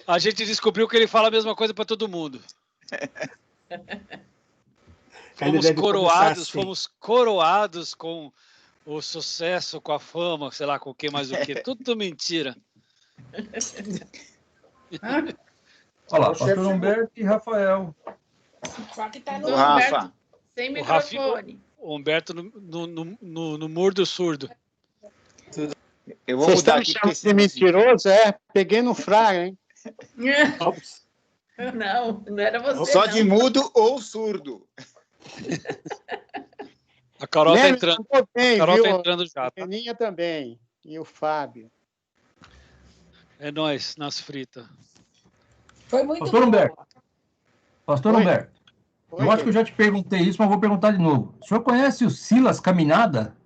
A gente descobriu que ele fala a mesma coisa para todo mundo. Fomos coroados com o sucesso, com a fama, sei lá, com o que mais o que. Tudo mentira. Olha lá, pastor Humberto e Rafael. Só que tá no Rafa. Sem microfone. O Humberto no murdo surdo. Eu vou Vocês mudar estão aqui. me chamando de mentiroso? Peguei no fraga, hein? Não era você. Só não. de mudo ou surdo. A Carol tá entrando. Bem, a Carol viu? tá entrando já. A Peninha também. E o Fábio. É nóis, nas fritas. Foi muito Pastor bom. Humberto. Pastor Oi. Humberto. Oi, Eu acho que eu já te perguntei isso, mas vou perguntar de novo. O senhor conhece o Silas Caminada?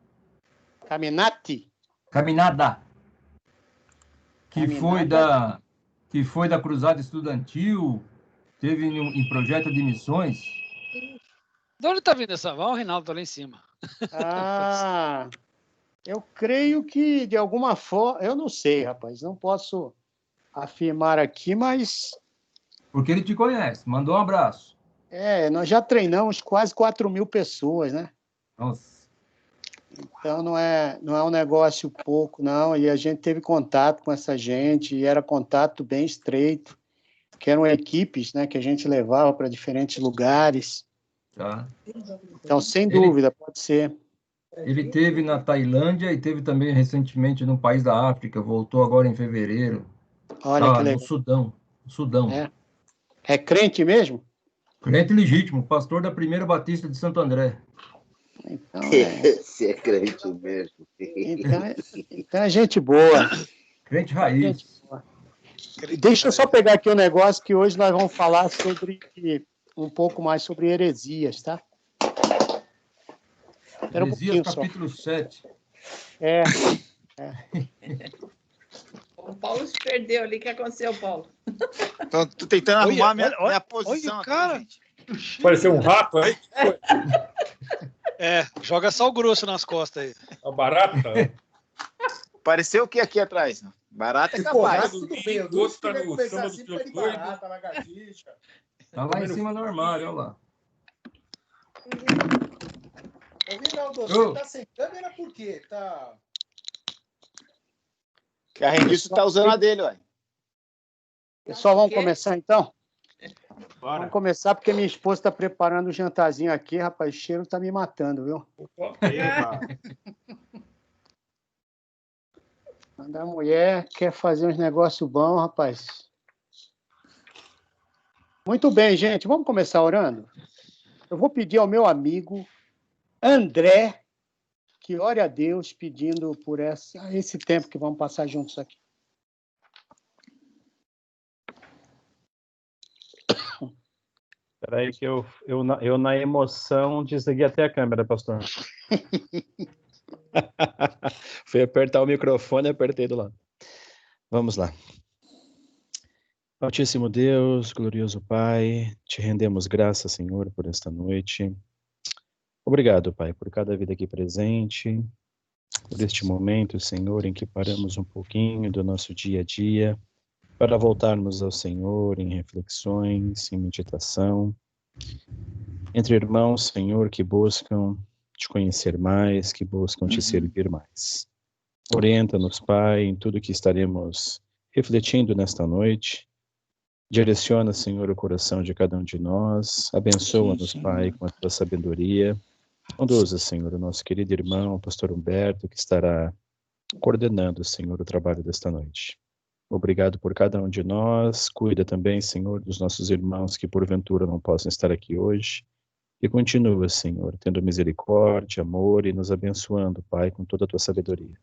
Caminati? Caminada. Que Caminada? foi da Cruzada Estudantil, teve em projeto de missões. De onde tá vindo essa? O Reinaldo tá lá em cima. Ah, eu creio que de alguma forma... Eu não sei, rapaz. Não posso afirmar aqui, mas... Porque ele te conhece. Mandou um abraço. nós já treinamos quase 4.000 pessoas, né? Nossa. Então, não é um negócio pouco, não. E a gente teve contato com essa gente, e era contato bem estreito, que eram equipes, né, que a gente levava para diferentes lugares. Tá. Então, sem dúvida, pode ser. Ele teve na Tailândia e teve também recentemente no país da África. Voltou agora em fevereiro. Olha que legal. No Sudão. É crente mesmo? Crente legítimo, pastor da Primeira Batista de Santo André. Então, Esse é crente mesmo. então é gente boa. Crente raiz. Gente boa. Deixa eu só pegar aqui um negócio que hoje nós vamos falar um pouco mais sobre heresias, tá? Heresias, capítulo 7. O Paulo se perdeu ali. O que aconteceu, Paulo? Então, tô tentando arrumar minha posição. Olha o cara. Aqui, Pareceu um rato aí. Joga sal grosso nas costas aí. A barata. Pareceu o que aqui atrás? Barata é Porra, capaz. tudo bem. O outro tá no samba do teu doido. Tá lá em cima no armário, olha lá. Ô, Rinaldo, você tá sem câmera por quê? Tá... Que a Renilson tá usando a dele, ué. Pessoal, vamos começar então? Bora. Vamos começar porque minha esposa está preparando um jantarzinho aqui, rapaz. O cheiro tá me matando, viu? Quando a mulher quer fazer uns negócios bons, rapaz. Muito bem, gente. Vamos começar orando? Eu vou pedir ao meu amigo André que ore a Deus pedindo por esse tempo que vamos passar juntos aqui. Espera aí que eu na emoção desliguei até a câmera, pastor. Fui apertar o microfone e apertei do lado. Vamos lá. Altíssimo Deus, glorioso Pai, te rendemos graças, Senhor, por esta noite. Obrigado, Pai, por cada vida aqui presente, por este momento, Senhor, em que paramos um pouquinho do nosso dia a dia, para voltarmos ao Senhor em reflexões, em meditação, entre irmãos, Senhor, que buscam te conhecer mais, que buscam te servir mais. Orienta-nos, Pai, em tudo que estaremos refletindo nesta noite. Direciona, Senhor, o coração de cada um de nós. Abençoa-nos, Pai, com a tua sabedoria. Conduza, Senhor, o nosso querido irmão, o pastor Humberto, que estará coordenando, Senhor, o trabalho desta noite. Obrigado por cada um de nós. Cuida também, Senhor, dos nossos irmãos que porventura não possam estar aqui hoje. E continua, Senhor, tendo misericórdia, amor e nos abençoando, Pai, com toda a tua sabedoria.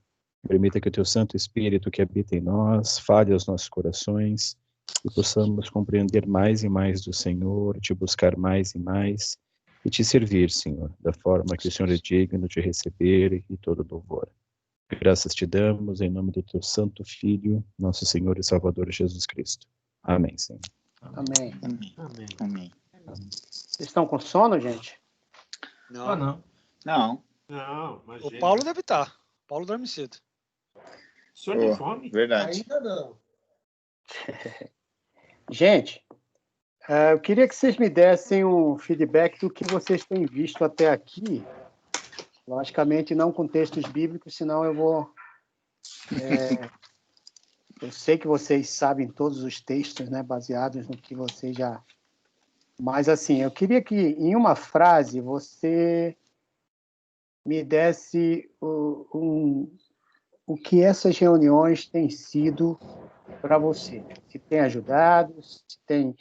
Permita que o teu Santo Espírito que habita em nós fale aos nossos corações e possamos compreender mais e mais do Senhor, te buscar mais e mais e te servir, Senhor, da forma que o Senhor é digno de receber e todo louvor. Graças te damos em nome do teu Santo Filho, nosso Senhor e Salvador Jesus Cristo. Amém, Senhor. Amém. Amém. Amém. Vocês estão com sono, gente? Não. Não. Não. Não, imagina. O Paulo deve estar. O Paulo dorme cedo. Só de fome? Verdade. Ainda não. Gente, eu queria que vocês me dessem um feedback do que vocês têm visto até aqui. Logicamente, não com textos bíblicos, senão eu vou... eu sei que vocês sabem todos os textos, né, baseados no que vocês já... Mas, assim, eu queria que, em uma frase, você me desse o que essas reuniões têm sido para você. Se tem ajudado, se tem...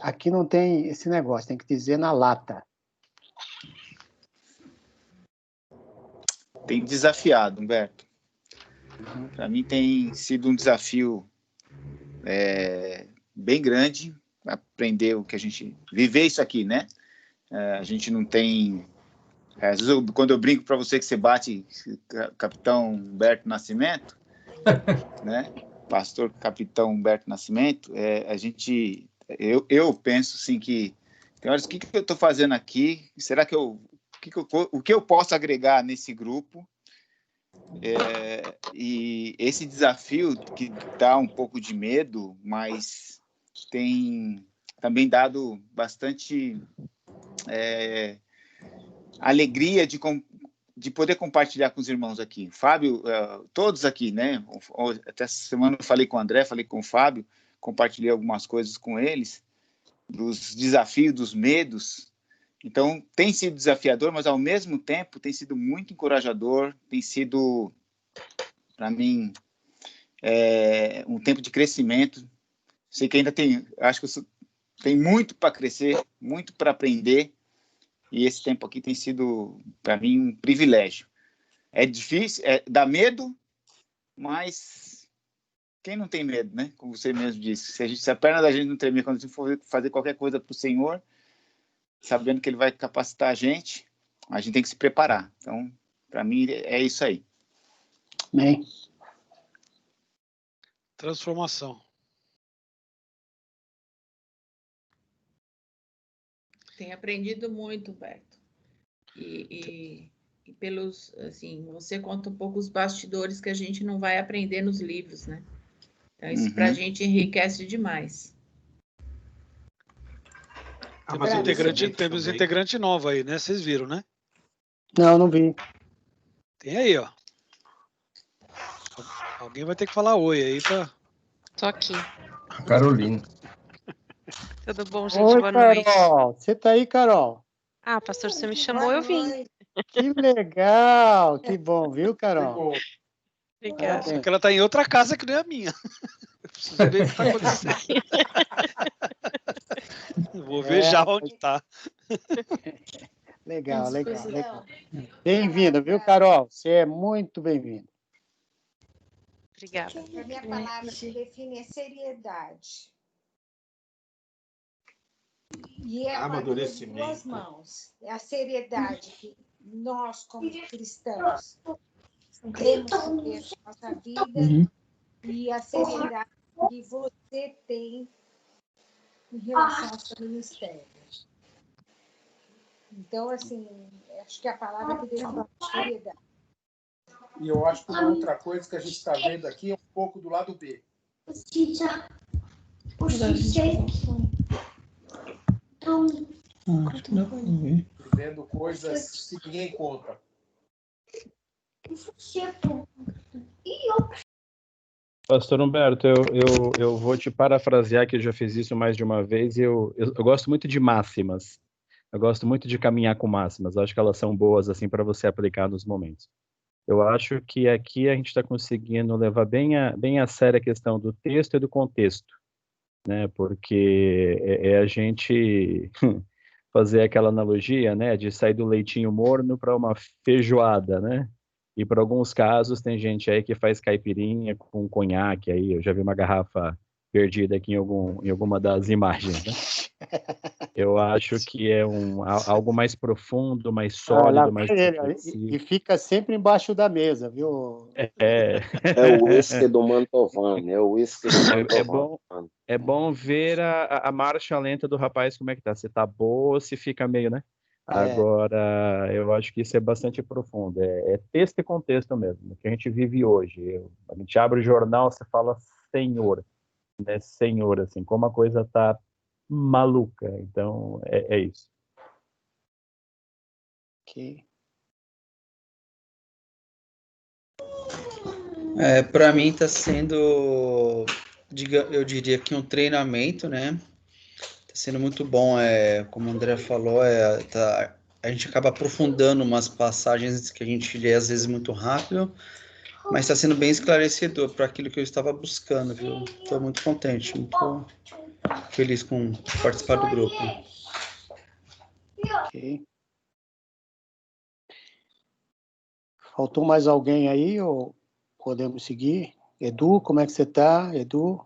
aqui não tem esse negócio, tem que dizer na lata. Tem desafiado, Humberto. Para mim tem sido um desafio bem grande aprender o que a gente... Viver isso aqui, né? A gente não tem... às vezes, quando eu brinco para você que você bate Capitão Humberto Nascimento, né? Pastor Capitão Humberto Nascimento, a gente... Eu penso, assim, que... Tem horas, o que eu estou fazendo aqui? Será que o que eu posso agregar nesse grupo? E esse desafio que dá um pouco de medo, mas tem também dado bastante alegria de poder compartilhar com os irmãos aqui. Fábio, todos aqui, né? Até essa semana eu falei com o André, falei com o Fábio, compartilhei algumas coisas com eles, dos desafios, dos medos. Então, tem sido desafiador, mas, ao mesmo tempo, tem sido muito encorajador, tem sido, para mim, um tempo de crescimento. Sei que ainda acho que tem muito para crescer, muito para aprender, e esse tempo aqui tem sido, para mim, um privilégio. É difícil, dá medo, mas quem não tem medo, né? Como você mesmo disse, se a perna da gente não tremer quando a gente for fazer qualquer coisa para o Senhor, sabendo que Ele vai capacitar a gente tem que se preparar. Então, para mim, é isso aí. Amém. Transformação. Tem aprendido muito, Humberto. E pelos, assim, você conta um pouco os bastidores que a gente não vai aprender nos livros, né? Então, isso para a gente enriquece demais. Temos integrante novo aí, né? Vocês viram, né? Não vi. Tem aí, ó. Alguém vai ter que falar oi aí para... Tô aqui. Carolina. Tudo bom, gente? Oi, Boa noite. Carol. Você tá aí, Carol? Ah, pastor, você me chamou, eu vim. Que legal. Que bom, viu, Carol? Obrigada. Só que ela tá em outra casa que não é a minha. Eu preciso ver o que está acontecendo. Vou ver já onde tá. Legal. Bem-vinda, viu, Carol? Você é muito bem-vinda. Obrigada. A minha palavra que define é seriedade. E é uma coisa de duas mãos. É a seriedade que nós, como cristãos, temos que ter na nossa vida e a seriedade que você tem em relação ao seu ministério. Então, assim, acho que a palavra que define é seriedade. E eu acho que uma outra coisa que a gente está vendo aqui é um pouco do lado B. Vendo coisas que ninguém conta. Pastor Humberto, eu vou te parafrasear, que eu já fiz isso mais de uma vez, e eu gosto muito de máximas. Eu gosto muito de caminhar com máximas. Eu acho que elas são boas assim para você aplicar nos momentos. Eu acho que aqui a gente está conseguindo levar bem a sério a questão do texto e do contexto, né? Porque é a gente fazer aquela analogia, né, de sair do leitinho morno para uma feijoada, né? E para alguns casos tem gente aí que faz caipirinha com conhaque, aí eu já vi uma garrafa perdida aqui em alguma das imagens, né? Eu acho que é algo mais profundo, mais sólido, mais e fica sempre embaixo da mesa, viu? É o uísque do Mantovani, É bom ver a marcha lenta do rapaz, como é que tá, se tá boa ou se fica meio, né? Agora, eu acho que isso é bastante profundo, é texto e contexto mesmo, que a gente vive hoje. A gente abre o jornal, você fala Senhor, né, Senhor, assim, como a coisa tá maluca. Então, é isso. Ok. Para mim está sendo, eu diria que um treinamento, né? Está sendo muito bom. Como o André falou, a gente acaba aprofundando umas passagens que a gente lê às vezes muito rápido, mas está sendo bem esclarecedor para aquilo que eu estava buscando, viu? Estou muito contente, muito feliz com participar do grupo. Ok. Faltou mais alguém aí ou podemos seguir? Edu, como é que você está, Edu?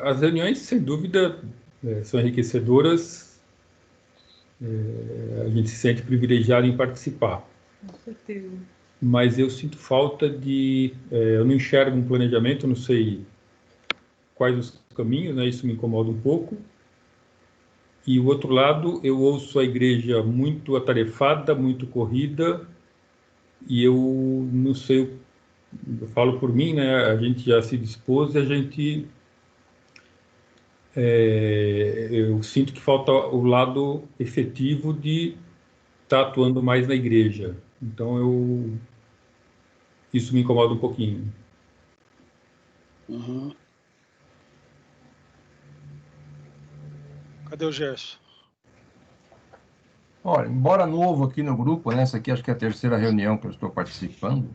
As reuniões, sem dúvida, são enriquecedoras. A gente se sente privilegiado em participar. Com certeza. Mas eu sinto falta de... eu não enxergo um planejamento, não sei quais os caminhos, né? Isso me incomoda um pouco. E o outro lado, eu ouço a igreja muito atarefada, muito corrida, e eu não sei, eu falo por mim, né? A gente já se dispôs e a gente... eu sinto que falta o lado efetivo de estar atuando mais na igreja. Então, isso me incomoda um pouquinho. Uhum. Cadê o Gerson? Olha, embora novo aqui no grupo, né? Essa aqui acho que é a terceira reunião que eu estou participando,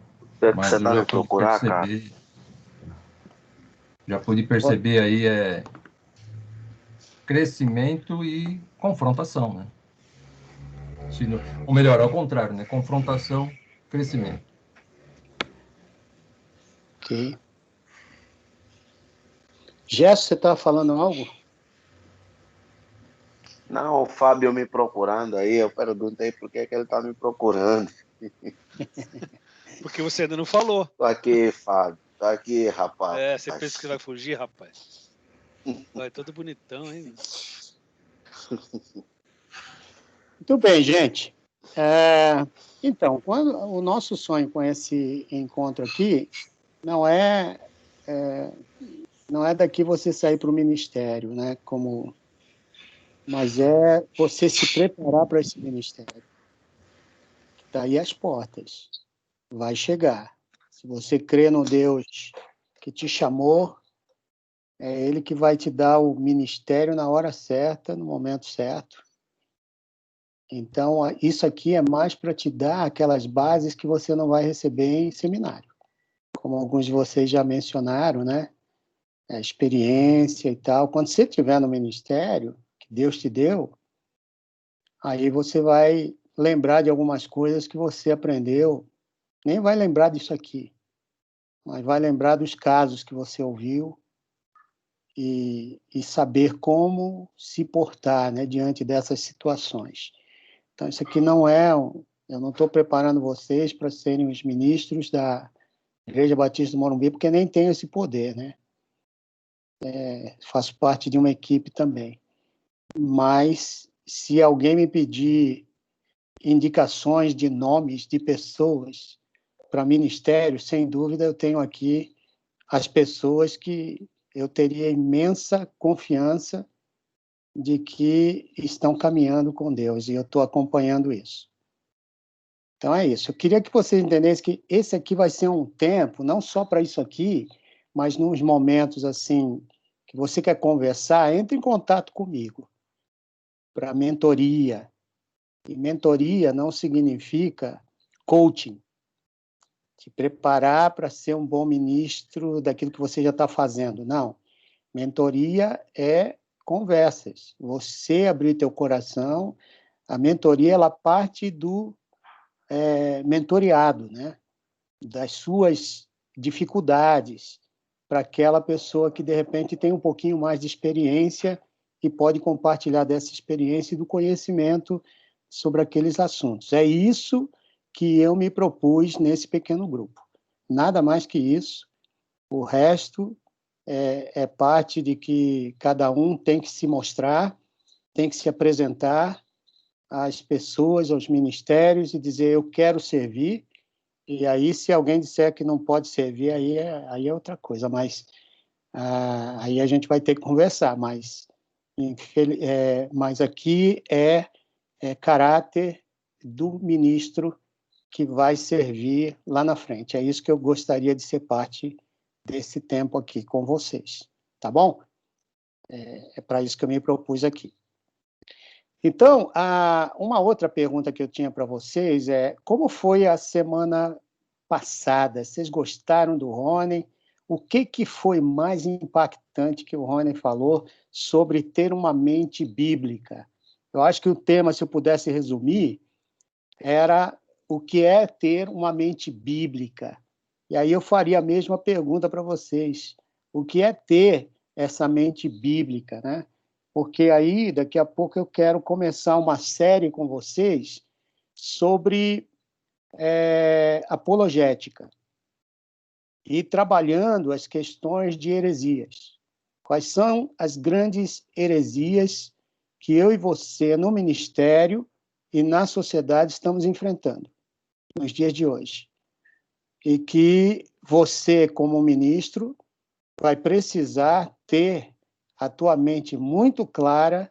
mas Você eu tá já me pude procurar, cara? perceber, aí crescimento e confrontação, né? Ou melhor, ao contrário, né? Confrontação, crescimento. Ok. Gerson, você está falando algo? Não, o Fábio me procurando aí, eu perguntei por que ele tá me procurando. Porque você ainda não falou. Tô aqui, Fábio. Tô aqui, rapaz. Você pensa que vai fugir, rapaz? Vai todo bonitão, hein? Muito bem, gente. Então, o nosso sonho com esse encontro aqui não é daqui você sair para o ministério, né? Mas é você se preparar para esse ministério. Está aí as portas. Vai chegar. Se você crê no Deus que te chamou, é Ele que vai te dar o ministério na hora certa, no momento certo. Então, isso aqui é mais para te dar aquelas bases que você não vai receber em seminário. Como alguns de vocês já mencionaram, né? A experiência e tal. Quando você estiver no ministério, que Deus te deu, aí você vai lembrar de algumas coisas que você aprendeu. Nem vai lembrar disso aqui, mas vai lembrar dos casos que você ouviu e saber como se portar, né, diante dessas situações. Então, isso aqui não é... Eu não estou preparando vocês para serem os ministros da Igreja Batista do Morumbi, porque nem tenho esse poder, né? Faço parte de uma equipe também. Mas, se alguém me pedir indicações de nomes de pessoas para ministério, sem dúvida eu tenho aqui as pessoas que eu teria imensa confiança de que estão caminhando com Deus, e eu estou acompanhando isso. Então é isso. Eu queria que vocês entendessem que esse aqui vai ser um tempo, não só para isso aqui, mas nos momentos assim que você quer conversar, entre em contato comigo para mentoria. E mentoria não significa coaching, te preparar para ser um bom ministro daquilo que você já está fazendo. Não. Mentoria é conversas. Você abrir teu coração. A mentoria, ela parte do mentoriado, né? Das suas dificuldades, para aquela pessoa que, de repente, tem um pouquinho mais de experiência e pode compartilhar dessa experiência e do conhecimento sobre aqueles assuntos. É isso que eu me propus nesse pequeno grupo. Nada mais que isso. O resto é parte de que cada um tem que se mostrar, tem que se apresentar às pessoas, aos ministérios e dizer: eu quero servir, E aí, se alguém disser que não pode servir, aí é outra coisa, mas aí a gente vai ter que conversar, mas aqui é caráter do ministro que vai servir lá na frente. É isso que eu gostaria de ser parte desse tempo aqui com vocês, tá bom? É para isso que eu me propus aqui. Então, uma outra pergunta que eu tinha para vocês é: como foi a semana passada? Vocês gostaram do Rony? O que foi mais impactante que o Rony falou sobre ter uma mente bíblica? Eu acho que o tema, se eu pudesse resumir, era o que é ter uma mente bíblica. E aí eu faria a mesma pergunta para vocês. O que é ter essa mente bíblica, né? Porque aí, daqui a pouco, eu quero começar uma série com vocês sobre apologética e trabalhando as questões de heresias. Quais são as grandes heresias que eu e você, no ministério e na sociedade, estamos enfrentando nos dias de hoje? E que você, como ministro, vai precisar ter a tua mente muito clara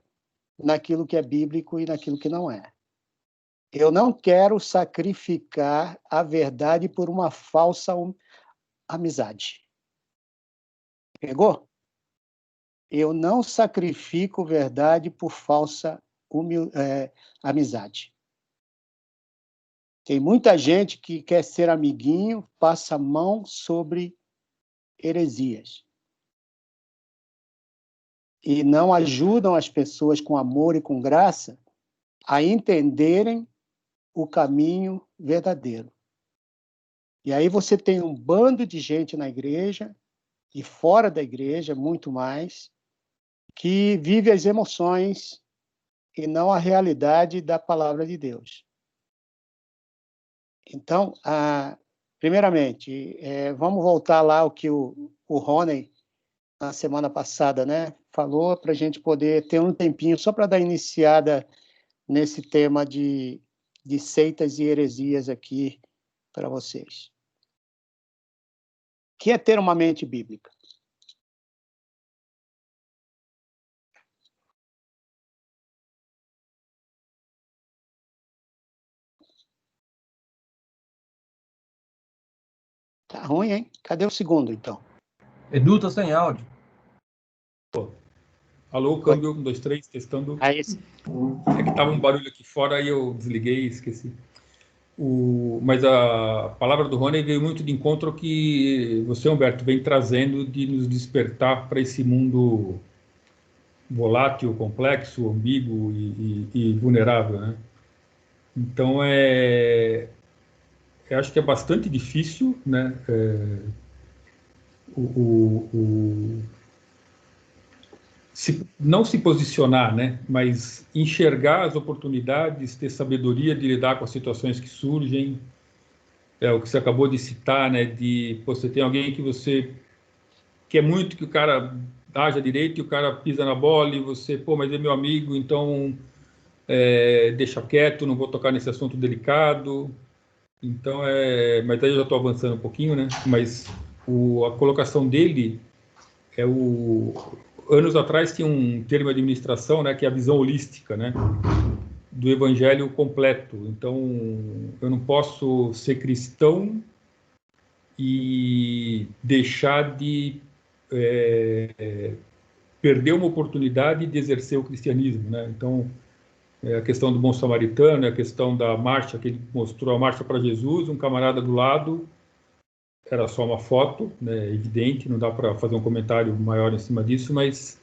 naquilo que é bíblico e naquilo que não é. Eu não quero sacrificar a verdade por uma falsa amizade. Pegou? Eu não sacrifico verdade por falsa amizade. Tem muita gente que quer ser amiguinho, passa a mão sobre heresias. E não ajudam as pessoas com amor e com graça a entenderem o caminho verdadeiro. E aí você tem um bando de gente na igreja e fora da igreja, muito mais, que vive as emoções e não a realidade da palavra de Deus. Então, primeiramente, vamos voltar lá ao que o Rony, na semana passada, né, falou, para a gente poder ter um tempinho só para dar iniciada nesse tema de seitas e heresias aqui para vocês. O que é ter uma mente bíblica? Tá ruim, hein? Cadê o segundo, então? Edu, tá sem áudio. Alô, câmbio, 1, 2, 3, testando. Aí. É que tava um barulho aqui fora e eu desliguei e esqueci. Mas a palavra do Rony veio muito de encontro ao que você, Humberto, vem trazendo de nos despertar para esse mundo volátil, complexo, ambíguo e vulnerável, né? Então, eu acho que é bastante difícil, né? Não se posicionar, né? Mas enxergar as oportunidades, ter sabedoria de lidar com as situações que surgem. O que você acabou de citar, né? Você tem alguém que você quer muito que o cara haja direito e o cara pisa na bola e você, mas é meu amigo, então deixa quieto, não vou tocar nesse assunto delicado. Então, mas aí eu já estou avançando um pouquinho, né? Mas a colocação dele anos atrás tinha um termo de administração, né, que é a visão holística, né, do evangelho completo. Então, eu não posso ser cristão e deixar de perder uma oportunidade de exercer o cristianismo, né? Então, a questão do bom samaritano, a questão da marcha, que ele mostrou a marcha para Jesus, um camarada do lado, era só uma foto, né, evidente, não dá para fazer um comentário maior em cima disso, mas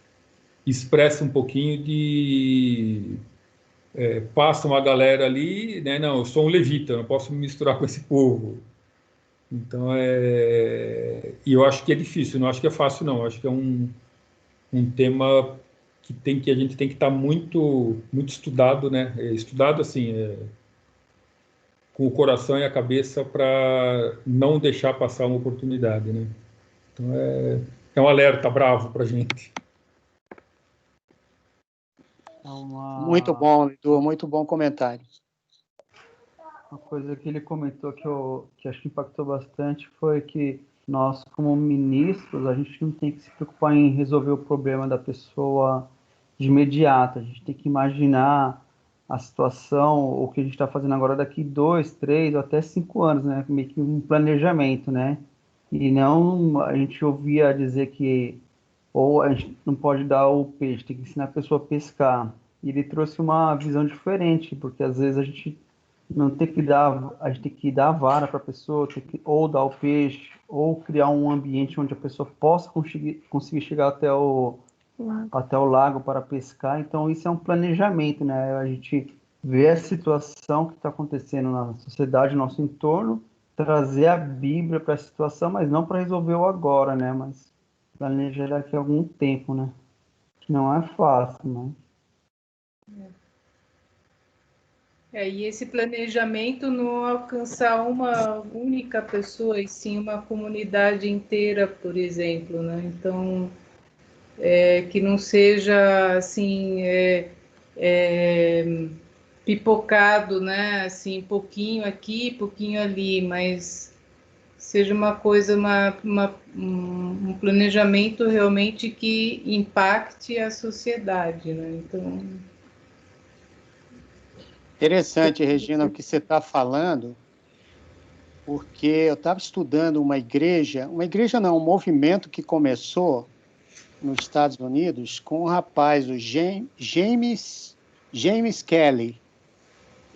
expressa um pouquinho de... passa uma galera ali, né, não, eu sou um levita, não posso me misturar com esse povo. Então, e eu acho que é difícil, não acho que é fácil, não. Eu acho que é um tema que a gente tem que estar muito, muito estudado, né, estudado assim, com o coração e a cabeça para não deixar passar uma oportunidade, né? Então é um alerta bravo para a gente. Muito bom, Edu, muito bom comentário. Uma coisa que ele comentou que acho que impactou bastante foi que nós, como ministros, a gente não tem que se preocupar em resolver o problema da pessoa de imediato. A gente tem que imaginar a situação, o que a gente está fazendo agora daqui 2, 3 ou até 5 anos, né? Meio que um planejamento, né? E não a gente ouvia dizer que ou a gente não pode dar o peixe, tem que ensinar a pessoa a pescar. E ele trouxe uma visão diferente, porque às vezes a gente não tem que dar, a gente tem que dar a vara para a pessoa, tem que ou dar o peixe, ou criar um ambiente onde a pessoa possa conseguir chegar até o lago para pescar. Então isso é um planejamento, né? A gente vê a situação que está acontecendo na sociedade, no nosso entorno, trazer a Bíblia para a situação, mas não para resolver o agora, né? Mas planejar daqui a algum tempo, né? Que não é fácil, né? E esse planejamento não alcançar uma única pessoa, e sim uma comunidade inteira, por exemplo, né? Então, que não seja, assim, pipocado, né? Assim, pouquinho aqui, pouquinho ali, mas seja uma coisa, um planejamento realmente que impacte a sociedade, né? Então... Interessante, Regina, o que você está falando, porque eu estava estudando uma igreja não, um movimento que começou nos Estados Unidos com um rapaz, o James Kelly.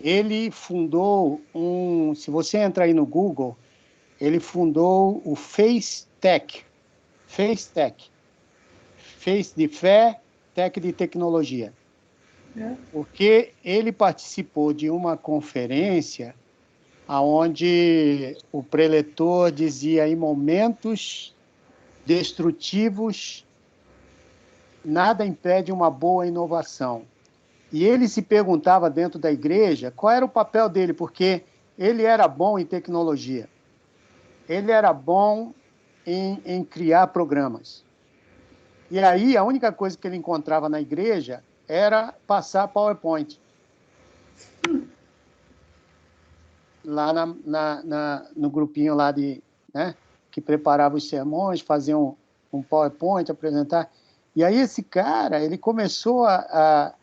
Ele fundou se você entrar aí no Google, ele fundou o FaceTech, Face de fé, Tech de tecnologia. Porque ele participou de uma conferência onde o preletor dizia: em momentos destrutivos, nada impede uma boa inovação. E ele se perguntava dentro da igreja qual era o papel dele, porque ele era bom em tecnologia, ele era bom em criar programas. E aí a única coisa que ele encontrava na igreja era passar PowerPoint. Lá no grupinho lá né, que preparava os sermões, fazia um PowerPoint, apresentar. E aí esse cara, ele começou a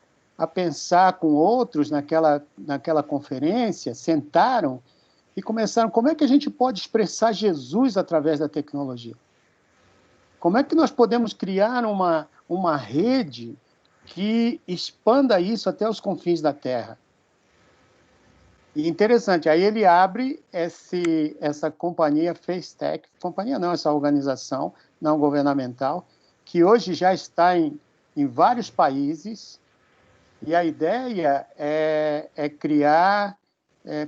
pensar com outros naquela conferência, sentaram e começaram: como é que a gente pode expressar Jesus através da tecnologia? Como é que nós podemos criar uma rede que expanda isso até os confins da Terra? E interessante, aí ele abre essa companhia FaceTech, companhia não, essa organização não governamental, que hoje já está em vários países, e a ideia é criar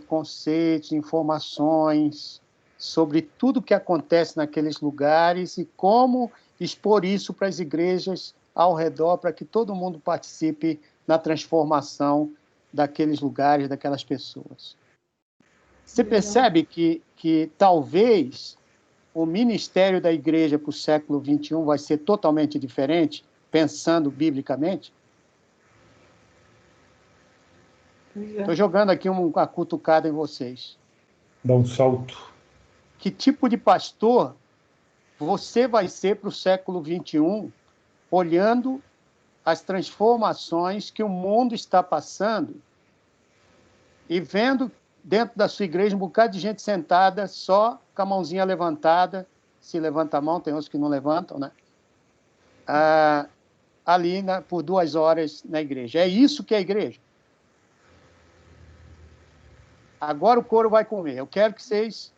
conceitos, informações sobre tudo que acontece naqueles lugares e como expor isso para as igrejas ao redor, para que todo mundo participe na transformação daqueles lugares, daquelas pessoas. Você percebe que talvez o ministério da igreja para o século XXI vai ser totalmente diferente, pensando biblicamente? Estou jogando aqui uma cutucada em vocês. Dá um salto. Que tipo de pastor você vai ser para o século XXI, olhando as transformações que o mundo está passando e vendo dentro da sua igreja um bocado de gente sentada só com a mãozinha levantada, se levanta a mão, tem uns que não levantam, né? Ali por 2 horas na igreja. É isso que é a igreja. Agora o couro vai comer. Eu quero que vocês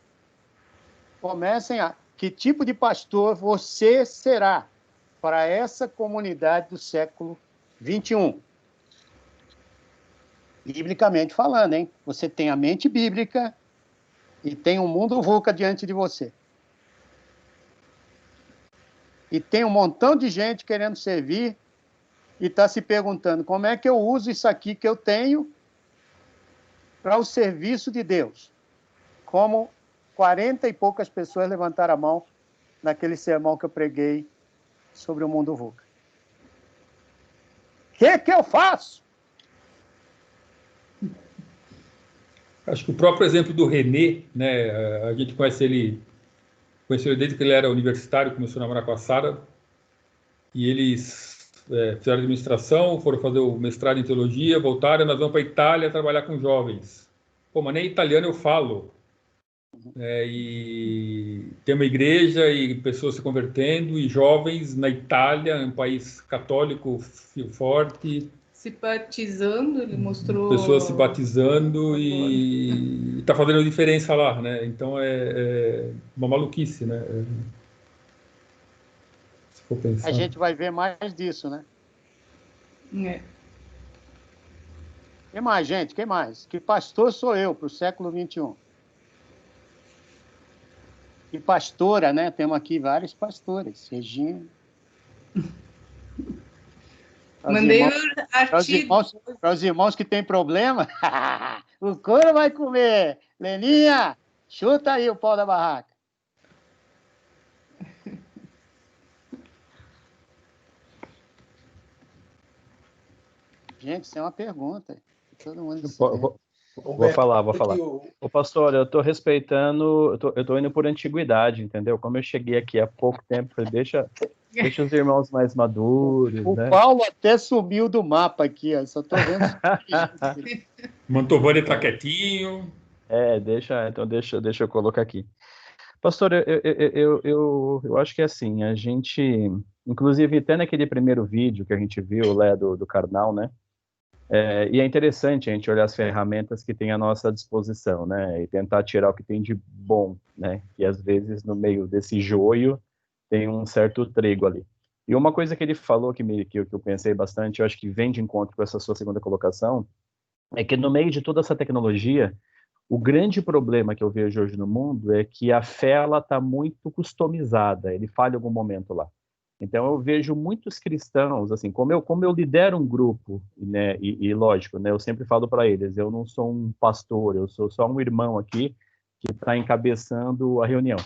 comecem a... Que tipo de pastor você será para essa comunidade do século XXI? Biblicamente falando, hein? Você tem a mente bíblica e tem um mundo VUCA diante de você. E tem um montão de gente querendo servir e está se perguntando: como é que eu uso isso aqui que eu tenho para o serviço de Deus? Como 40 e poucas pessoas levantaram a mão naquele sermão que eu preguei sobre o mundo VUCA. O que eu faço? Acho que o próprio exemplo do René, né? A gente conheceu ele desde que ele era universitário, começou a namorar com a Sara, e eles fizeram administração, foram fazer o mestrado em teologia, voltaram, nós vamos para a Itália trabalhar com jovens. Pô, mas nem italiano eu falo. E tem uma igreja e pessoas se convertendo, e jovens na Itália, um país católico forte. Se batizando, ele mostrou... Pessoas se batizando e está fazendo diferença lá, né? Então é uma maluquice, né? Se for pensar. A gente vai ver mais disso, né? Quem mais, gente? Quem mais? Que pastor sou eu para o século XXI? E pastora, né? Temos aqui vários pastores. Regina. Mandei o artigo. Para os irmãos que têm problema, o couro vai comer. Leninha, chuta aí o pau da barraca. Gente, isso é uma pergunta. Todo mundo Vou falar. Ô, pastor, eu estou respeitando, eu tô indo por antiguidade, entendeu? Como eu cheguei aqui há pouco tempo, deixa os irmãos mais maduros, o né? Paulo até sumiu do mapa aqui, ó. Só estou vendo. Mantovani está quietinho. Deixa eu colocar aqui. Pastor, eu acho que assim, a gente, inclusive até naquele primeiro vídeo que a gente viu lá do Karnal, né? E é interessante a gente olhar as ferramentas que tem à nossa disposição, né? E tentar tirar o que tem de bom, né? E às vezes no meio desse joio tem um certo trigo ali. E uma coisa que ele falou que eu pensei bastante, eu acho que vem de encontro com essa sua segunda colocação, é que no meio de toda essa tecnologia, o grande problema que eu vejo hoje no mundo é que a fé ela está muito customizada, ele falha em algum momento lá. Então eu vejo muitos cristãos, assim, como eu lidero um grupo, né, e lógico, né, eu sempre falo para eles, eu não sou um pastor, eu sou só um irmão aqui que está encabeçando a reunião.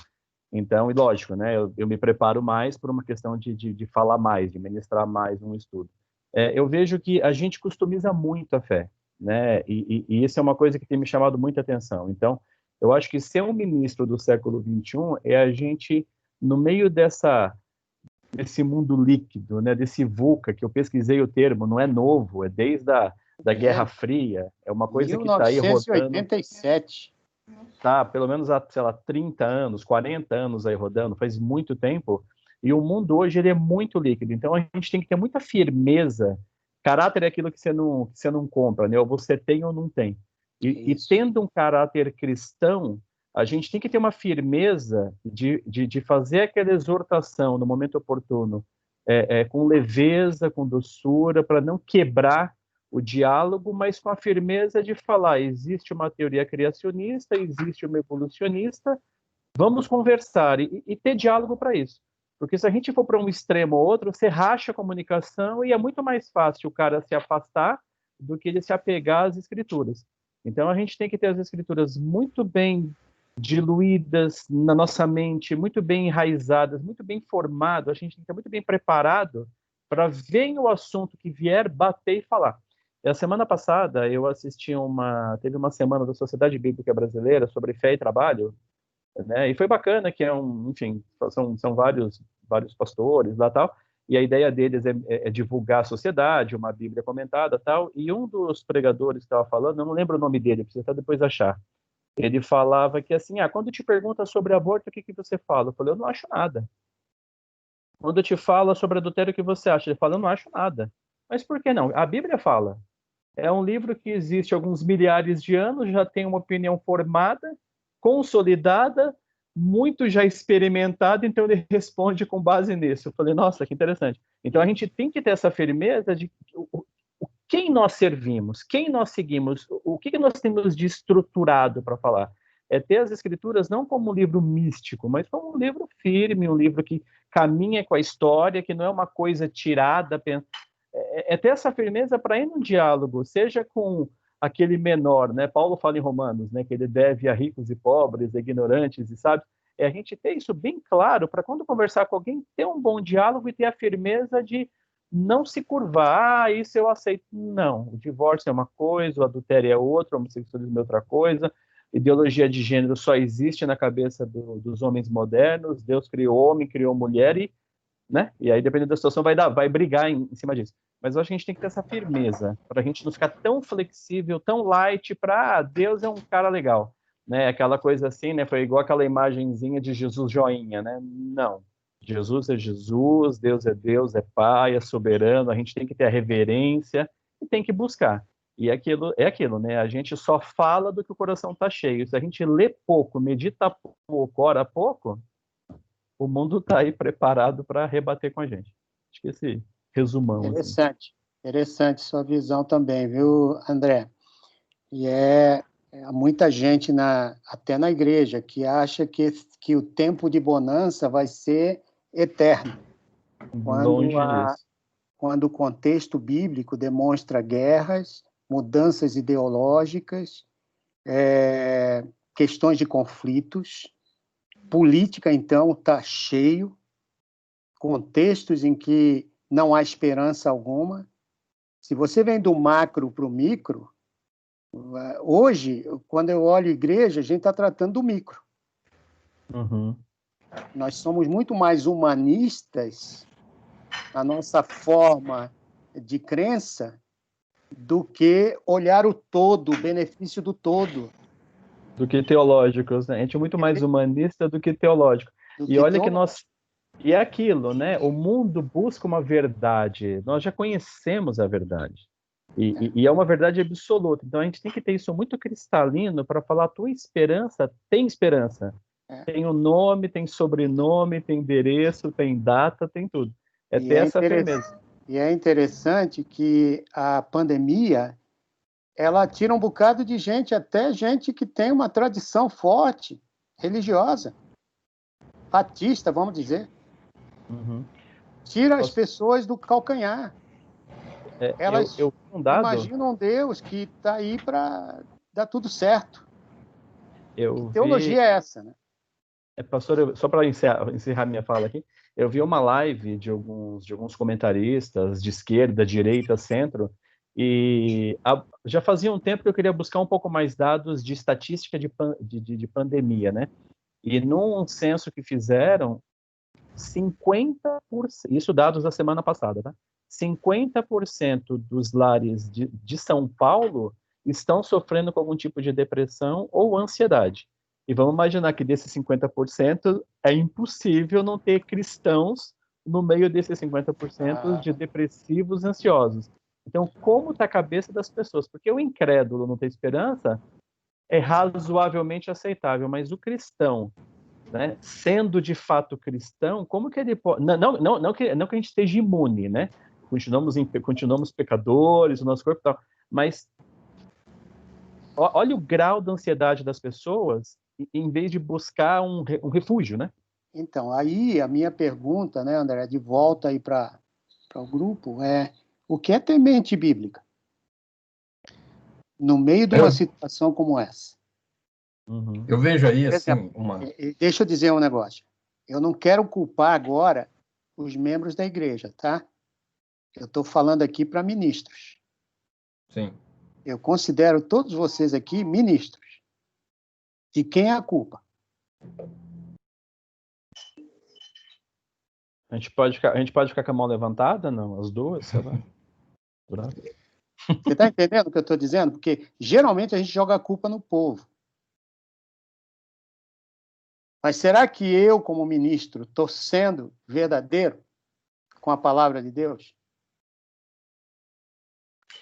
Então, e lógico, né, eu me preparo mais por uma questão de falar mais, de ministrar mais um estudo. Eu vejo que a gente customiza muito a fé, né, e isso é uma coisa que tem me chamado muita atenção. Então, eu acho que ser um ministro do século XXI é a gente, no meio desse mundo líquido, né, desse VUCA, que eu pesquisei o termo, não é novo, é desde da Guerra Fria, é uma coisa que está aí rodando... 1987. Tá, pelo menos há, sei lá, 30 anos, 40 anos aí rodando, faz muito tempo, e o mundo hoje ele é muito líquido, então a gente tem que ter muita firmeza. Caráter é aquilo que você não compra, né? Ou você tem ou não tem. E tendo um caráter cristão, a gente tem que ter uma firmeza de fazer aquela exortação no momento oportuno, com leveza, com doçura, para não quebrar o diálogo, mas com a firmeza de falar, existe uma teoria criacionista, existe uma evolucionista, vamos conversar e ter diálogo para isso. Porque se a gente for para um extremo ou outro, você racha a comunicação e é muito mais fácil o cara se afastar do que ele se apegar às escrituras. Então a gente tem que ter as escrituras muito bem diluídas na nossa mente, muito bem enraizadas, muito bem formado, a gente tem que estar muito bem preparado para ver o assunto que vier, bater e falar. E a semana passada eu assisti teve uma semana da Sociedade Bíblica Brasileira sobre fé e trabalho, né? E foi bacana que enfim, são vários pastores lá tal, e a ideia deles é divulgar a sociedade, uma Bíblia comentada tal, e um dos pregadores que estava falando, eu não lembro o nome dele, preciso até depois achar, ele falava que assim, quando te pergunta sobre aborto, o que você fala? Eu falei, eu não acho nada. Quando te fala sobre adultério, o que você acha? Ele fala, eu não acho nada. Mas por que não? A Bíblia fala. É um livro que existe há alguns milhares de anos, já tem uma opinião formada, consolidada, muito já experimentada, então ele responde com base nisso. Eu falei, nossa, que interessante. Então a gente tem que ter essa firmeza de quem nós servimos, quem nós seguimos, o que nós temos de estruturado para falar. É ter as escrituras não como um livro místico, mas como um livro firme, um livro que caminha com a história, que não é uma coisa tirada. É ter essa firmeza para ir num diálogo, seja com aquele menor, né? Paulo fala em Romanos, né, que ele deve a ricos e pobres, ignorantes e sábios. A gente ter isso bem claro para quando conversar com alguém, ter um bom diálogo e ter a firmeza de não se curvar, isso eu aceito. Não, o divórcio é uma coisa, o adultério é outra, o homossexualismo é outra coisa, ideologia de gênero só existe na cabeça dos homens modernos, Deus criou homem, criou mulher, né? E aí, dependendo da situação, vai brigar em cima disso. Mas eu acho que a gente tem que ter essa firmeza, para a gente não ficar tão flexível, tão light, para Deus é um cara legal, né? Aquela coisa assim, né? Foi igual aquela imagenzinha de Jesus joinha, né? Não. Jesus é Jesus, Deus, é Pai, é soberano, a gente tem que ter a reverência e tem que buscar. E aquilo, né? A gente só fala do que o coração está cheio. Se a gente lê pouco, medita pouco, ora pouco, o mundo está aí preparado para rebater com a gente. Acho que esse resumão. Interessante. Assim. Interessante sua visão também, viu, André? E há muita gente, até na igreja, que acha que o tempo de bonança vai ser eterno. Quando o contexto bíblico demonstra guerras, mudanças ideológicas, questões de conflitos, política, então, está cheio, contextos em que não há esperança alguma. Se você vem do macro para o micro, hoje, quando eu olho igreja, a gente está tratando do micro. Uhum. Nós somos muito mais humanistas na nossa forma de crença do que olhar o todo, o benefício do todo. Do que teológicos, né? A gente é muito mais humanista do que teológico. E olha que nós... E é aquilo, né? O mundo busca uma verdade. Nós já conhecemos a verdade. E é uma verdade absoluta. Então a gente tem que ter isso muito cristalino para falar: a tua esperança tem esperança. Tem o nome, tem sobrenome, tem endereço, tem data, tem tudo. Ter essa firmeza. E é interessante que a pandemia, ela tira um bocado de gente, até gente que tem uma tradição forte, religiosa, batista, vamos dizer. Uhum. Tira as pessoas do calcanhar. Elas imaginam um Deus que está aí para dar tudo certo. Que teologia é essa, né? Pastor, só para encerrar minha fala aqui, eu vi uma live de alguns comentaristas de esquerda, direita, centro, e já fazia um tempo que eu queria buscar um pouco mais dados de estatística de pandemia, né? E num censo que fizeram, 50%, isso dados da semana passada, tá? 50% dos lares de São Paulo estão sofrendo com algum tipo de depressão ou ansiedade. E vamos imaginar que desses 50% é impossível não ter cristãos no meio desses 50% de depressivos ansiosos. Então, como está a cabeça das pessoas? Porque o incrédulo não tem esperança é razoavelmente aceitável, mas o cristão, né, sendo de fato cristão, como que ele pode... Não que a gente esteja imune, né? Continuamos pecadores, o nosso corpo e tal, mas olha o grau da ansiedade das pessoas em vez de buscar um refúgio, né? Então, aí a minha pergunta, né, André, de volta aí para o grupo, o que é temente bíblica? No meio de uma situação como essa. Uhum. Eu vejo aí, assim, Deixa eu dizer um negócio. Eu não quero culpar agora os membros da igreja, tá? Eu estou falando aqui para ministros. Sim. Eu considero todos vocês aqui ministros. De quem é a culpa? A gente pode ficar com a mão levantada? Não, as duas, sei lá. Você está entendendo o que eu estou dizendo? Porque geralmente a gente joga a culpa no povo. Mas será que eu, como ministro, estou sendo verdadeiro com a palavra de Deus?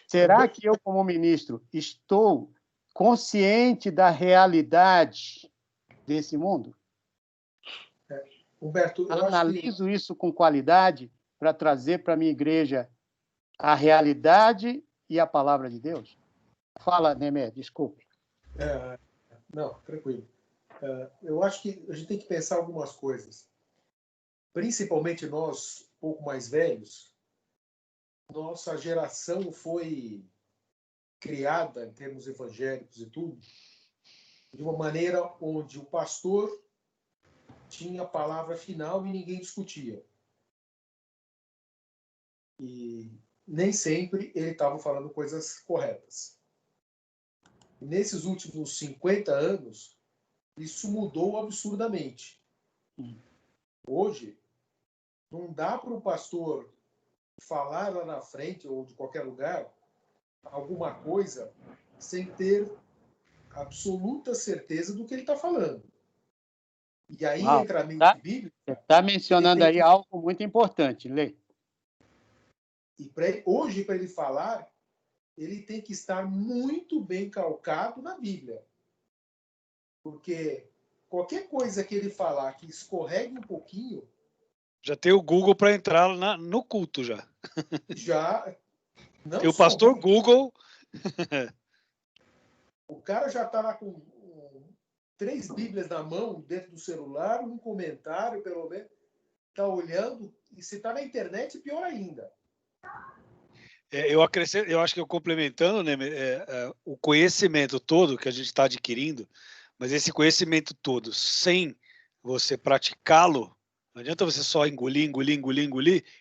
Será que eu, como ministro, estou consciente da realidade desse mundo? Humberto, eu analiso isso com qualidade para trazer para a minha igreja a realidade e a palavra de Deus? Fala, Nemé, desculpe. Não, tranquilo. Eu acho que a gente tem que pensar algumas coisas. Principalmente nós, um pouco mais velhos, nossa geração foi criada, em termos evangélicos e tudo, de uma maneira onde o pastor tinha a palavra final e ninguém discutia. E nem sempre ele estava falando coisas corretas. E nesses últimos 50 anos, isso mudou absurdamente. Hoje, não dá para o pastor falar lá na frente ou de qualquer lugar alguma coisa sem ter absoluta certeza do que ele está falando. E aí entra a mente bíblica. Você está mencionando aí algo muito importante, Lê. E hoje, para ele falar, ele tem que estar muito bem calcado na Bíblia. Porque qualquer coisa que ele falar que escorregue um pouquinho... Já tem o Google para entrar no culto, já. Já. Não tem o pastor Google. O cara já está lá com 3 Bíblias na mão, dentro do celular, um comentário, pelo menos. Está olhando. E se está na internet, pior ainda. Eu acho que eu complementando, né, o conhecimento todo que a gente está adquirindo, mas esse conhecimento todo, sem você praticá-lo, não adianta você só engolir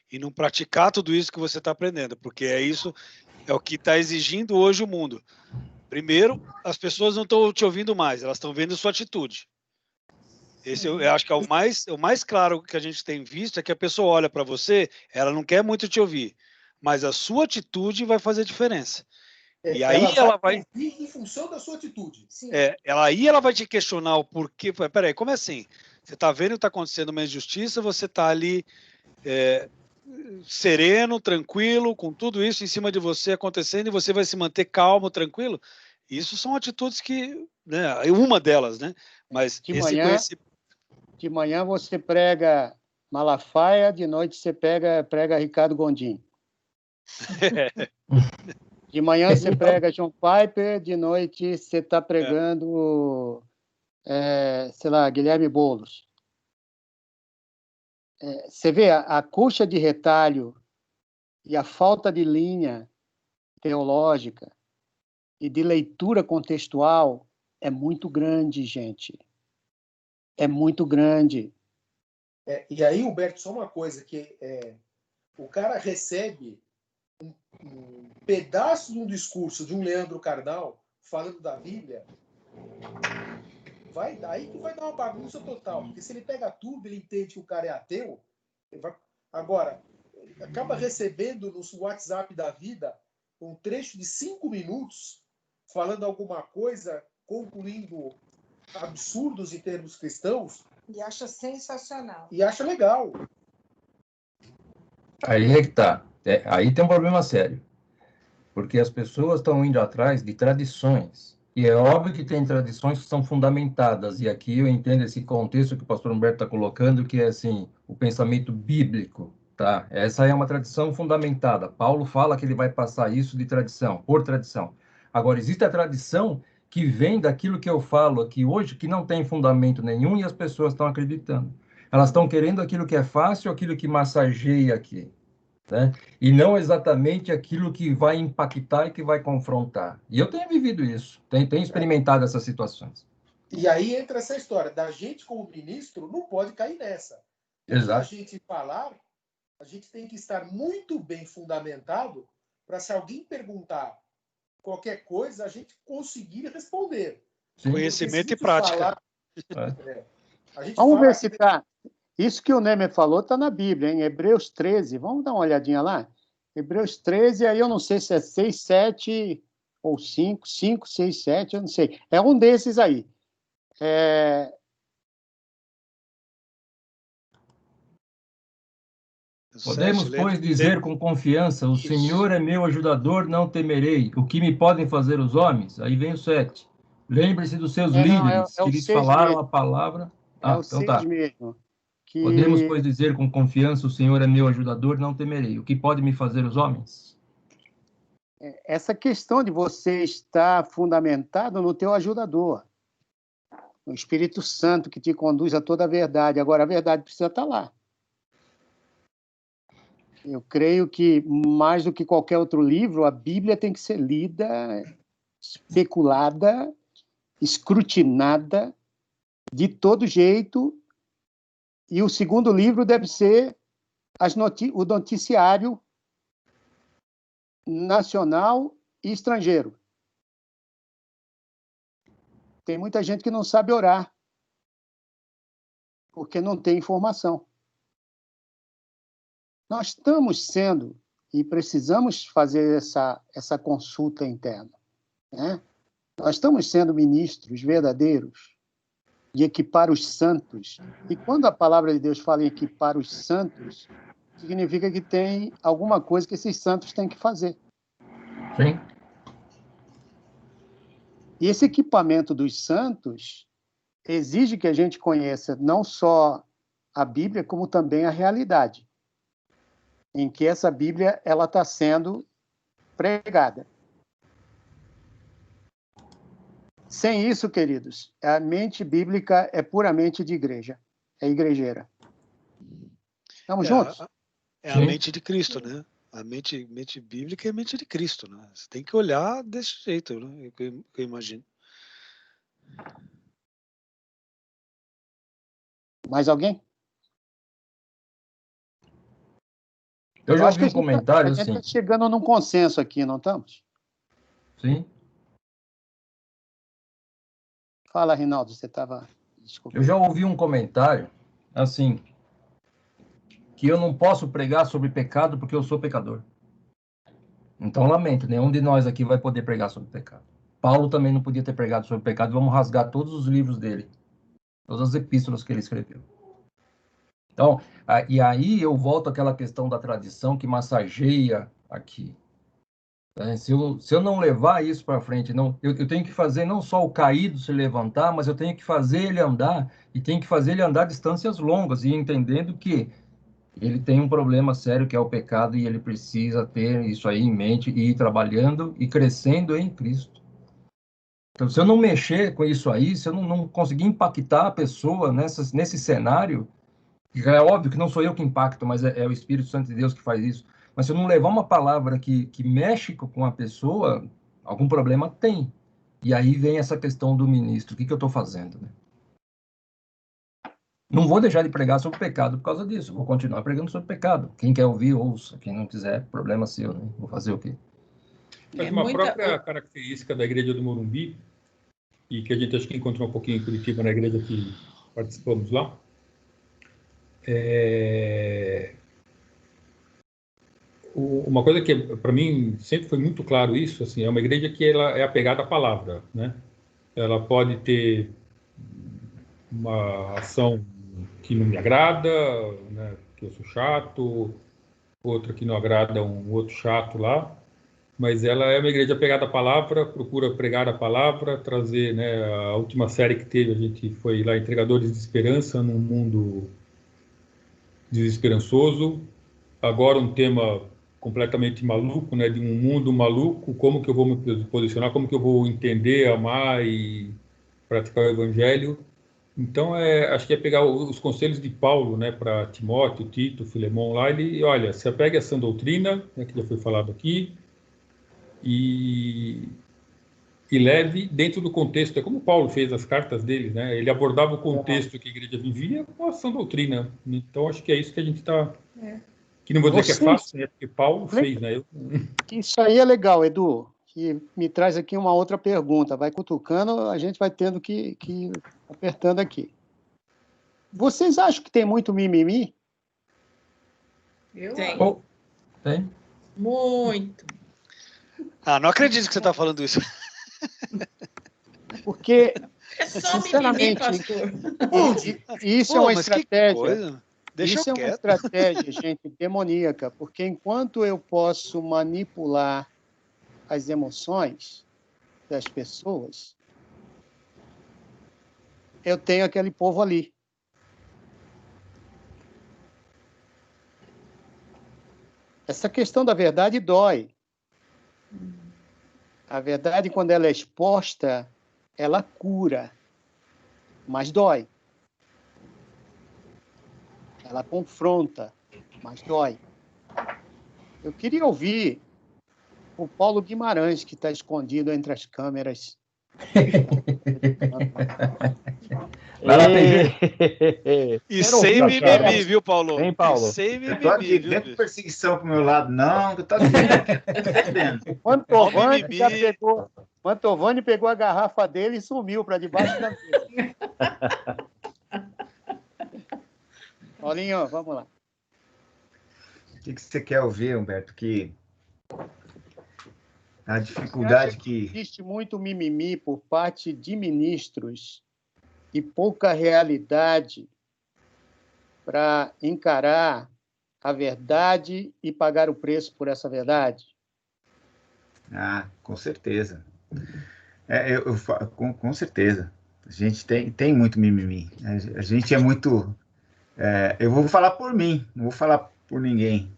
e não praticar tudo isso que você está aprendendo, porque é o que está exigindo hoje o mundo. Primeiro, as pessoas não estão te ouvindo mais, elas estão vendo sua atitude. Esse eu acho que é o mais claro que a gente tem visto, é que a pessoa olha para você, ela não quer muito te ouvir, mas a sua atitude vai fazer diferença. E aí ela vai em função da sua atitude. Ela vai te questionar o porquê. Peraí, como é assim? Você está vendo que está acontecendo uma injustiça, você está ali sereno, tranquilo, com tudo isso em cima de você acontecendo, e você vai se manter calmo, tranquilo? Isso são atitudes que, né, uma delas, né? Mas de manhã você prega Malafaia, de noite você prega Ricardo Gondim. De manhã você prega John Piper, de noite você está pregando, sei lá, Guilherme Boulos. Você vê a coxa de retalho e a falta de linha teológica e de leitura contextual é muito grande, gente. É muito grande. E aí, Humberto, só uma coisa, que o cara recebe um pedaço de um discurso de um Leandro Carnal falando da Bíblia, aí que vai dar uma bagunça total, porque se ele pega tudo, ele entende que o cara é ateu, agora, acaba recebendo no WhatsApp da vida um trecho de 5 minutos falando alguma coisa, concluindo absurdos em termos cristãos. E acha sensacional. E acha legal. Aí é que tá. Aí tem um problema sério. Porque as pessoas estão indo atrás de tradições. E é óbvio que tem tradições que são fundamentadas. E aqui eu entendo esse contexto que o pastor Humberto está colocando, que é assim, o pensamento bíblico. Tá? Essa é uma tradição fundamentada. Paulo fala que ele vai passar isso de tradição, por tradição. Agora, existe a tradição que vem daquilo que eu falo aqui hoje, que não tem fundamento nenhum e as pessoas estão acreditando. Elas estão querendo aquilo que é fácil, aquilo que massageia aqui, né? E não exatamente aquilo que vai impactar e que vai confrontar. E eu tenho vivido isso, tenho experimentado essas situações. E aí entra essa história, da gente como ministro não pode cair nessa. Exato. A gente falar, a gente tem que estar muito bem fundamentado para, se alguém perguntar qualquer coisa, a gente conseguir responder. Sim. Conhecimento e prática. Vamos ver se está. Isso que o Nemer falou está na Bíblia, em Hebreus 13. Vamos dar uma olhadinha lá? Hebreus 13, aí eu não sei se é 6, 7 ou 5, 5, 6, 7, eu não sei. É um desses aí. Podemos, pois, dizer com confiança, o Senhor é meu ajudador, não temerei. O que me podem fazer os homens? Aí vem o 7. Lembre-se dos seus líderes, que lhes falaram mesmo a palavra. Então tá. Mesmo, que... Podemos, pois, dizer com confiança, o Senhor é meu ajudador, não temerei. O que pode me fazer os homens? Essa questão de você estar fundamentado no teu ajudador, no Espírito Santo que te conduz a toda a verdade. Agora, a verdade precisa estar lá. Eu creio que, mais do que qualquer outro livro, a Bíblia tem que ser lida, especulada, escrutinada, de todo jeito. E o segundo livro deve ser o noticiário nacional e estrangeiro. Tem muita gente que não sabe orar, porque não tem informação. Nós estamos sendo, e precisamos fazer essa consulta interna, né? Nós estamos sendo ministros verdadeiros de equipar os santos. E quando a palavra de Deus fala em equipar os santos, significa que tem alguma coisa que esses santos têm que fazer. Sim. E esse equipamento dos santos exige que a gente conheça não só a Bíblia, como também a realidade, em que essa Bíblia ela está sendo pregada. Sem isso, queridos, a mente bíblica é puramente de igreja, é igrejeira. Estamos juntos? É a mente de Cristo, né? A mente bíblica é a mente de Cristo, né? Você tem que olhar desse jeito, né? Eu imagino. Mais alguém? Eu já ouvi um comentário assim. A gente está chegando num consenso aqui, não estamos? Sim. Fala, Rinaldo, você estava... Eu já ouvi um comentário assim, que eu não posso pregar sobre pecado porque eu sou pecador. Então, lamento, nenhum de nós aqui vai poder pregar sobre pecado. Paulo também não podia ter pregado sobre pecado. Vamos rasgar todos os livros dele, todas as epístolas que ele escreveu. Então, e aí eu volto àquela questão da tradição que massageia aqui. Se eu não levar isso para frente, eu tenho que fazer não só o caído se levantar, mas eu tenho que fazer ele andar, e tenho que fazer ele andar distâncias longas, e entendendo que ele tem um problema sério que é o pecado, e ele precisa ter isso aí em mente, e ir trabalhando e crescendo em Cristo. Então, se eu não mexer com isso aí, se eu não conseguir impactar a pessoa nesse cenário, é óbvio que não sou eu que impacto, mas é o Espírito Santo de Deus que faz isso. Mas se eu não levar uma palavra que mexe com a pessoa, algum problema tem. E aí vem essa questão do ministro. O que eu estou fazendo? Né? Não vou deixar de pregar sobre pecado por causa disso. Vou continuar pregando sobre pecado. Quem quer ouvir, ouça. Quem não quiser, problema seu. Né? Vou fazer o quê? Mas uma própria característica da igreja do Morumbi, e que a gente acho que encontrou um pouquinho em Curitiba, na igreja que participamos lá, uma coisa que para mim sempre foi muito claro isso, assim, é uma igreja que ela é apegada à palavra, né? Ela pode ter uma ação que não me agrada, né, que eu sou chato, outra que não agrada um outro chato lá, mas ela é uma igreja apegada à palavra, procura pregar a palavra, trazer, né, a última série que teve, a gente foi lá, Entregadores de Esperança num mundo desesperançoso. Agora um tema completamente maluco, né, de um mundo maluco, como que eu vou me posicionar, como que eu vou entender, amar e praticar o evangelho. Então, acho que é pegar os conselhos de Paulo, né, para Timóteo, Tito, Filemão lá, ele, olha, se apegue a essa doutrina, né, que já foi falado aqui, e leve dentro do contexto, é como Paulo fez as cartas dele, né, ele abordava o contexto que a igreja vivia com a sã doutrina. Então, acho que é isso que a gente está... Que não vou dizer que é fácil, né, porque Paulo fez, né? Isso aí é legal, Edu, que me traz aqui uma outra pergunta. Vai cutucando, a gente vai tendo que ir apertando aqui. Vocês acham que tem muito mimimi? Tem. Tem. Muito. Não acredito que você está falando isso. Porque, é só sinceramente, mimimi, pastor. Isso é uma estratégia. Deixa isso é uma quieto. estratégia, gente, demoníaca, porque enquanto eu posso manipular as emoções das pessoas, eu tenho aquele povo ali. Essa questão da verdade dói. A verdade, quando ela é exposta, ela cura, mas dói. Ela confronta, mas dói. Eu queria ouvir o Paulo Guimarães, que está escondido entre as câmeras. Vai lá, PG. E sem mimimi, viu, Paulo? Hein, Paulo? E sem Eu tô aqui, mimimi, vem viu? com perseguição pro meu lado. Não, eu tô aqui. Mantovani já pegou. Mantovani pegou a garrafa dele e sumiu para debaixo da mesa. Paulinho, vamos lá. O que você quer ouvir, Humberto? Que a dificuldade que... Existe muito mimimi por parte de ministros e pouca realidade para encarar a verdade e pagar o preço por essa verdade? Ah, com certeza. Com certeza. A gente tem muito mimimi. A gente é muito... eu vou falar por mim, não vou falar por ninguém.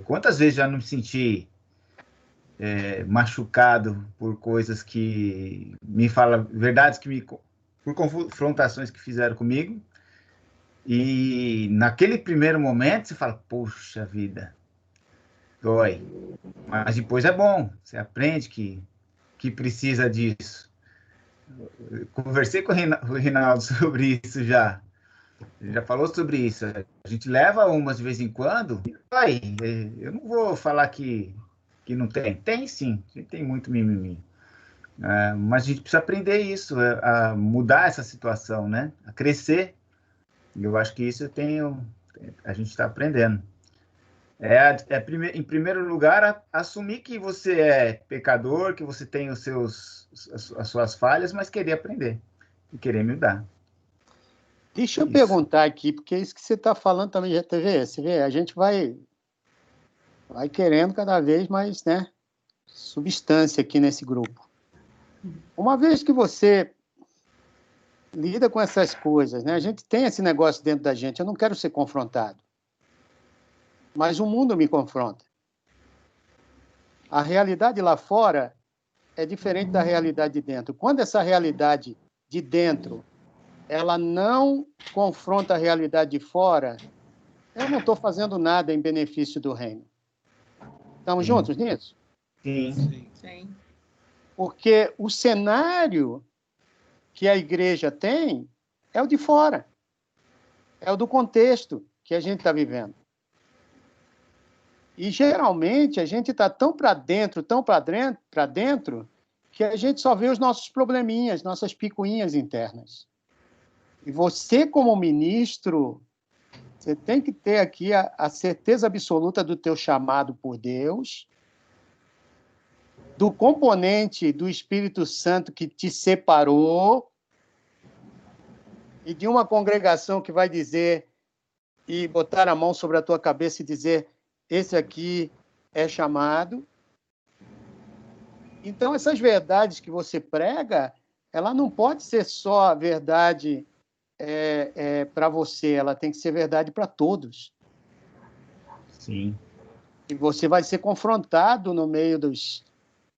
Quantas vezes já não me senti machucado por coisas que me falam, verdades que por confrontações que fizeram comigo, e naquele primeiro momento você fala, poxa vida, dói, mas depois é bom, você aprende que precisa disso. Eu conversei com o Reinaldo sobre isso já. Ele já falou sobre isso. A gente leva umas de vez em quando. Eu não vou falar que não tem. Tem sim, a gente tem muito mimimi. Mas a gente precisa aprender isso, a mudar essa situação, né? A crescer. E eu acho que isso a gente está aprendendo. Em primeiro lugar, assumir que você é pecador, que você tem as suas falhas, mas querer aprender e querer mudar. Deixa eu perguntar aqui, porque isso que você está falando também já TV, você vê, a gente vai querendo cada vez mais, né, substância aqui nesse grupo. Uma vez que você lida com essas coisas, né, a gente tem esse negócio dentro da gente, eu não quero ser confrontado, mas o mundo me confronta. A realidade lá fora é diferente da realidade de dentro. Quando essa realidade de dentro ela não confronta a realidade de fora, eu não estou fazendo nada em benefício do reino. Estamos juntos nisso? Sim. Sim. Porque o cenário que a igreja tem é o de fora. É o do contexto que a gente está vivendo. E, geralmente, a gente está tão para dentro, que a gente só vê os nossos probleminhas, nossas picuinhas internas. E você, como ministro, você tem que ter aqui a certeza absoluta do teu chamado por Deus, do componente do Espírito Santo que te separou, e de uma congregação que vai dizer, e botar a mão sobre a tua cabeça e dizer, esse aqui é chamado. Então, essas verdades que você prega, ela não pode ser só a verdade para você, ela tem que ser verdade para todos. Sim. E você vai ser confrontado no meio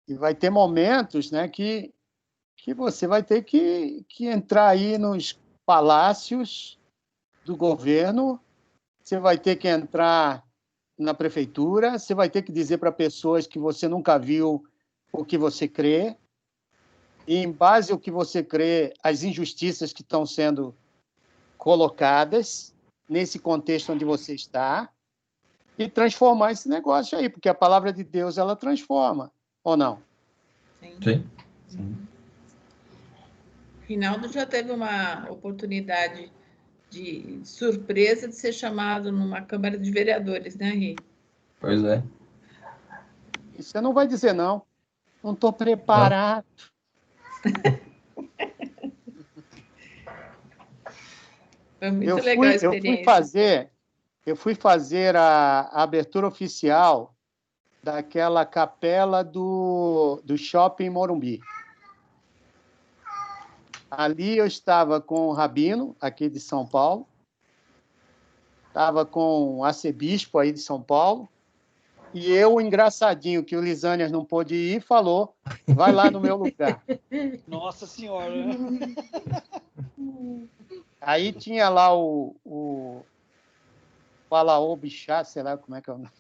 e vai ter momentos, né, que você vai ter que entrar aí nos palácios do governo, você vai ter que entrar na prefeitura, você vai ter que dizer para pessoas que você nunca viu o que você crê, e em base ao que você crê, as injustiças que estão sendo colocadas nesse contexto onde você está, e transformar esse negócio aí, porque a palavra de Deus, ela transforma, ou não? Sim. Rinaldo já teve uma oportunidade de surpresa de ser chamado numa Câmara de Vereadores, né, Ri? Pois é. E você não vai dizer não. Não estou preparado. Foi muito legal a experiência. Eu fui fazer a abertura oficial daquela capela do Shopping Morumbi. Ali eu estava com o Rabino, aqui de São Paulo, estava com o arcebispo aí de São Paulo, e eu, o engraçadinho, que o Lisânias não pôde ir, falou, vai lá no meu lugar. Nossa Senhora! Aí tinha lá o Falaô Bichá, sei lá como é que é o nome.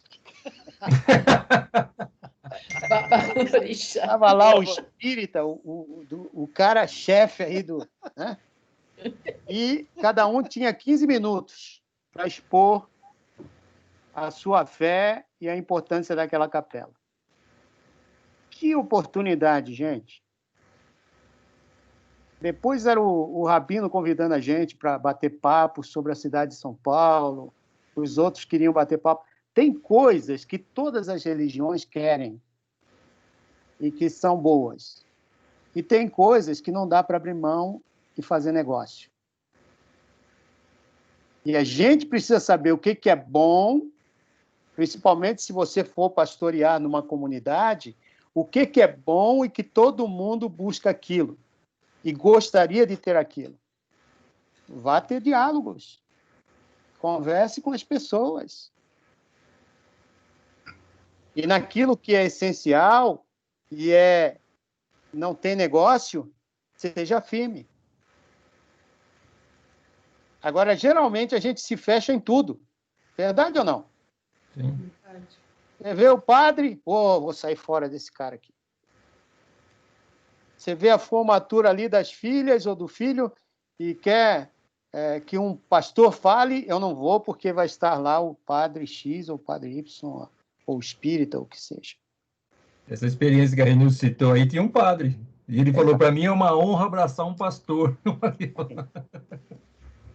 Estava lá o espírita, o cara-chefe aí do... Né? E cada um tinha 15 minutos para expor a sua fé e a importância daquela capela. Que oportunidade, gente! Depois era o Rabino convidando a gente para bater papo sobre a cidade de São Paulo, os outros queriam bater papo. Tem coisas que todas as religiões querem e que são boas. E tem coisas que não dá para abrir mão e fazer negócio. E a gente precisa saber o que é bom, principalmente se você for pastorear numa comunidade, o que é bom e que todo mundo busca aquilo e gostaria de ter aquilo. Vá ter diálogos. Converse com as pessoas. E naquilo que é essencial e não tem negócio, seja firme. Agora, geralmente, a gente se fecha em tudo. Verdade ou não? Sim. Você vê o padre, vou sair fora desse cara aqui. Você vê a formatura ali das filhas ou do filho e quer que um pastor fale, eu não vou porque vai estar lá o padre X ou o padre Y ou espírita, ou o que seja. Essa experiência que a Renil citou aí, tinha um padre. E ele falou, para mim é uma honra abraçar um pastor.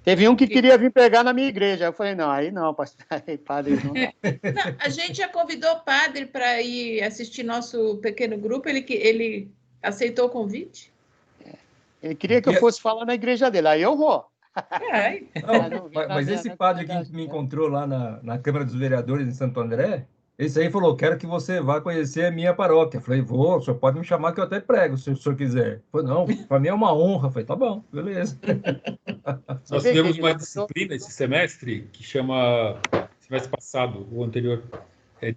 Teve um que queria vir pregar na minha igreja. Eu falei, não, aí não, pastor, aí, padre não. Não, a gente já convidou o padre para ir assistir nosso pequeno grupo, ele aceitou o convite? Ele queria que eu fosse falar na igreja dele, aí eu vou. Não, mas esse padre que me encontrou lá na Câmara dos Vereadores em Santo André, esse aí falou, quero que você vá conhecer a minha paróquia. Eu falei, vou, o senhor pode me chamar que eu até prego, se o senhor quiser. Eu falei, não, para mim é uma honra. Eu falei, tá bom, beleza. Nós tivemos uma disciplina esse semestre que chama, semestre passado, o anterior,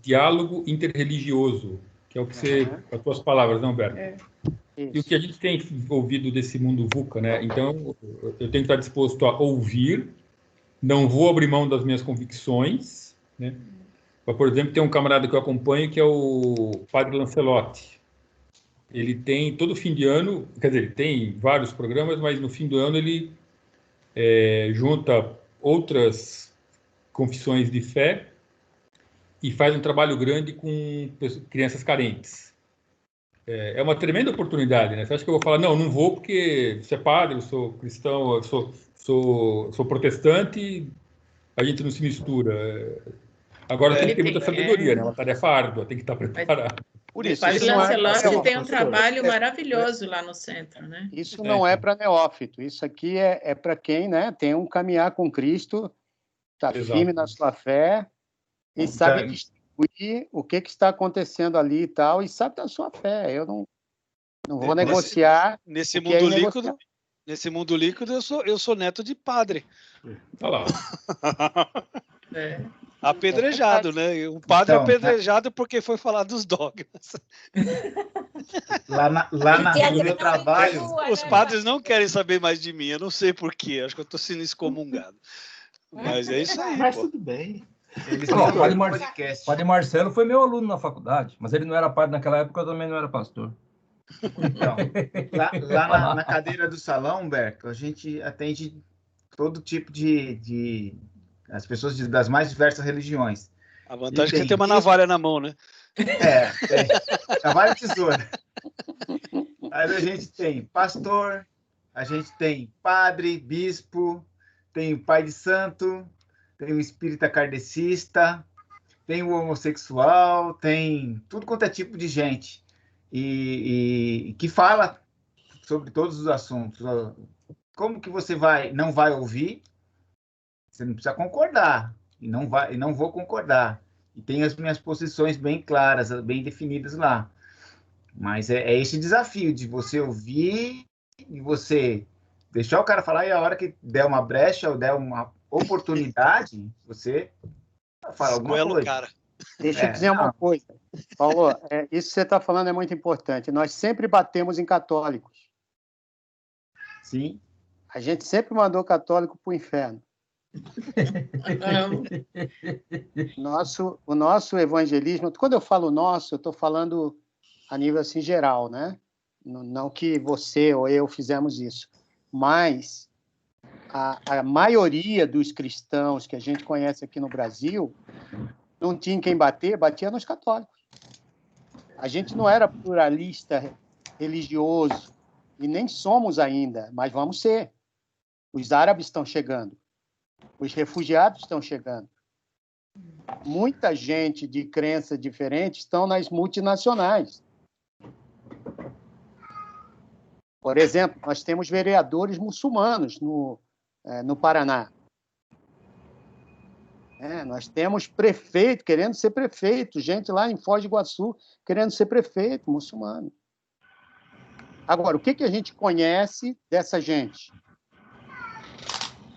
Diálogo Interreligioso, que é o que você, as tuas palavras, não, Humberto? E o que a gente tem ouvido desse mundo VUCA, né? Então, eu tenho que estar disposto a ouvir, não vou abrir mão das minhas convicções, né? Por exemplo, tem um camarada que eu acompanho que é o Padre Lancelotti. Ele tem, todo fim de ano, quer dizer, ele tem vários programas, mas no fim do ano ele junta outras confissões de fé e faz um trabalho grande com crianças carentes. É uma tremenda oportunidade, né? Você acha que eu vou falar, não vou porque você é padre, eu sou cristão, eu sou protestante, a gente não se mistura. Agora tem que ter muita sabedoria, né? É uma tarefa árdua, tem que estar preparado. Por isso, o Padre Lancelotti tem um trabalho maravilhoso lá no centro, né? Isso não é para neófito, isso aqui é para quem, né, tem um caminhar com Cristo, está firme na sua fé e sabe distinguir o que está acontecendo ali e tal, e sabe da sua fé. Eu não vou negociar. Nesse mundo líquido, eu sou neto de padre. Olha lá. Apedrejado, né? Um padre apedrejado porque foi falar dos dogmas. No meu trabalho... Os padres não querem saber mais de mim, eu não sei porquê, acho que eu estou sendo excomungado. Mas é isso aí, Mas tudo bem. O padre Marcelo foi meu aluno na faculdade, mas ele não era padre naquela época, eu também não era pastor. Então, lá na cadeira do salão, Humberto, a gente atende todo tipo de as pessoas das mais diversas religiões. A vantagem é que você tem uma navalha na mão, né? Tem. Navalha e tesoura. Aí a gente tem pastor, a gente tem padre, bispo, tem o pai de santo, tem o espírita kardecista, tem o homossexual, tem tudo quanto é tipo de gente. E que fala sobre todos os assuntos. Como que você não vai ouvir? Você não precisa concordar, e não vou concordar. E tem as minhas posições bem claras, bem definidas lá. Mas é esse desafio de você ouvir e você deixar o cara falar, e a hora que der uma brecha ou der uma oportunidade, você fala alguma coisa. Cara. Deixa eu dizer uma coisa. Paulo, isso que você está falando é muito importante. Nós sempre batemos em católicos. Sim. A gente sempre mandou católico para o inferno. O nosso evangelismo, quando eu falo nosso, eu estou falando a nível assim geral, né? Não que você ou eu fizemos isso, mas a maioria dos cristãos que a gente conhece aqui no Brasil não tinha quem batia nos católicos. A gente não era pluralista religioso, e nem somos ainda, mas vamos ser. Os árabes estão chegando, os refugiados estão chegando. Muita gente de crença diferente estão nas multinacionais. Por exemplo, nós temos vereadores muçulmanos no Paraná. Nós temos prefeito querendo ser prefeito, gente lá em Foz do Iguaçu querendo ser prefeito muçulmano. Agora, o que a gente conhece dessa gente?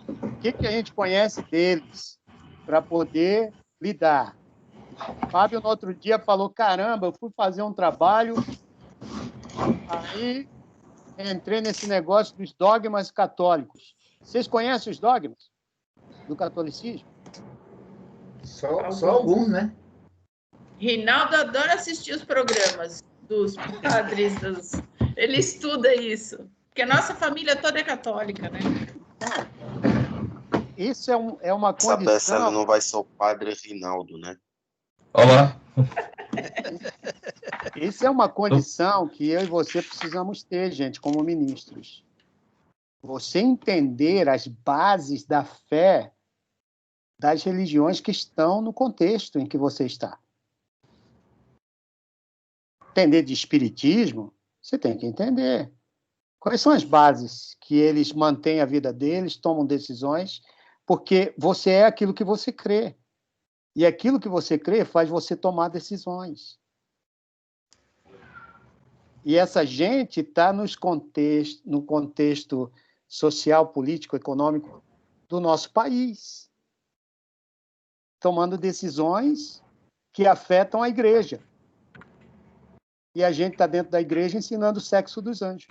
O que a gente conhece deles para poder lidar? O Fábio, no outro dia, falou, caramba, eu fui fazer um trabalho, aí entrei nesse negócio dos dogmas católicos. Vocês conhecem os dogmas do catolicismo? Só alguns, né? Rinaldo adora assistir os programas dos padres, ele estuda isso, porque a nossa família toda é católica, né? Isso é uma condição... Essa peça não vai ser o padre Rinaldo, né? Olá. Isso é uma condição que eu e você precisamos ter, gente, como ministros. Você entender as bases da fé das religiões que estão no contexto em que você está. Entender de espiritismo, você tem que entender. Quais são as bases que eles mantêm a vida deles, tomam decisões, porque você é aquilo que você crê. E aquilo que você crê faz você tomar decisões. E essa gente está no contexto social, político, econômico do nosso país, tomando decisões que afetam a igreja. E a gente está dentro da igreja ensinando o sexo dos anjos.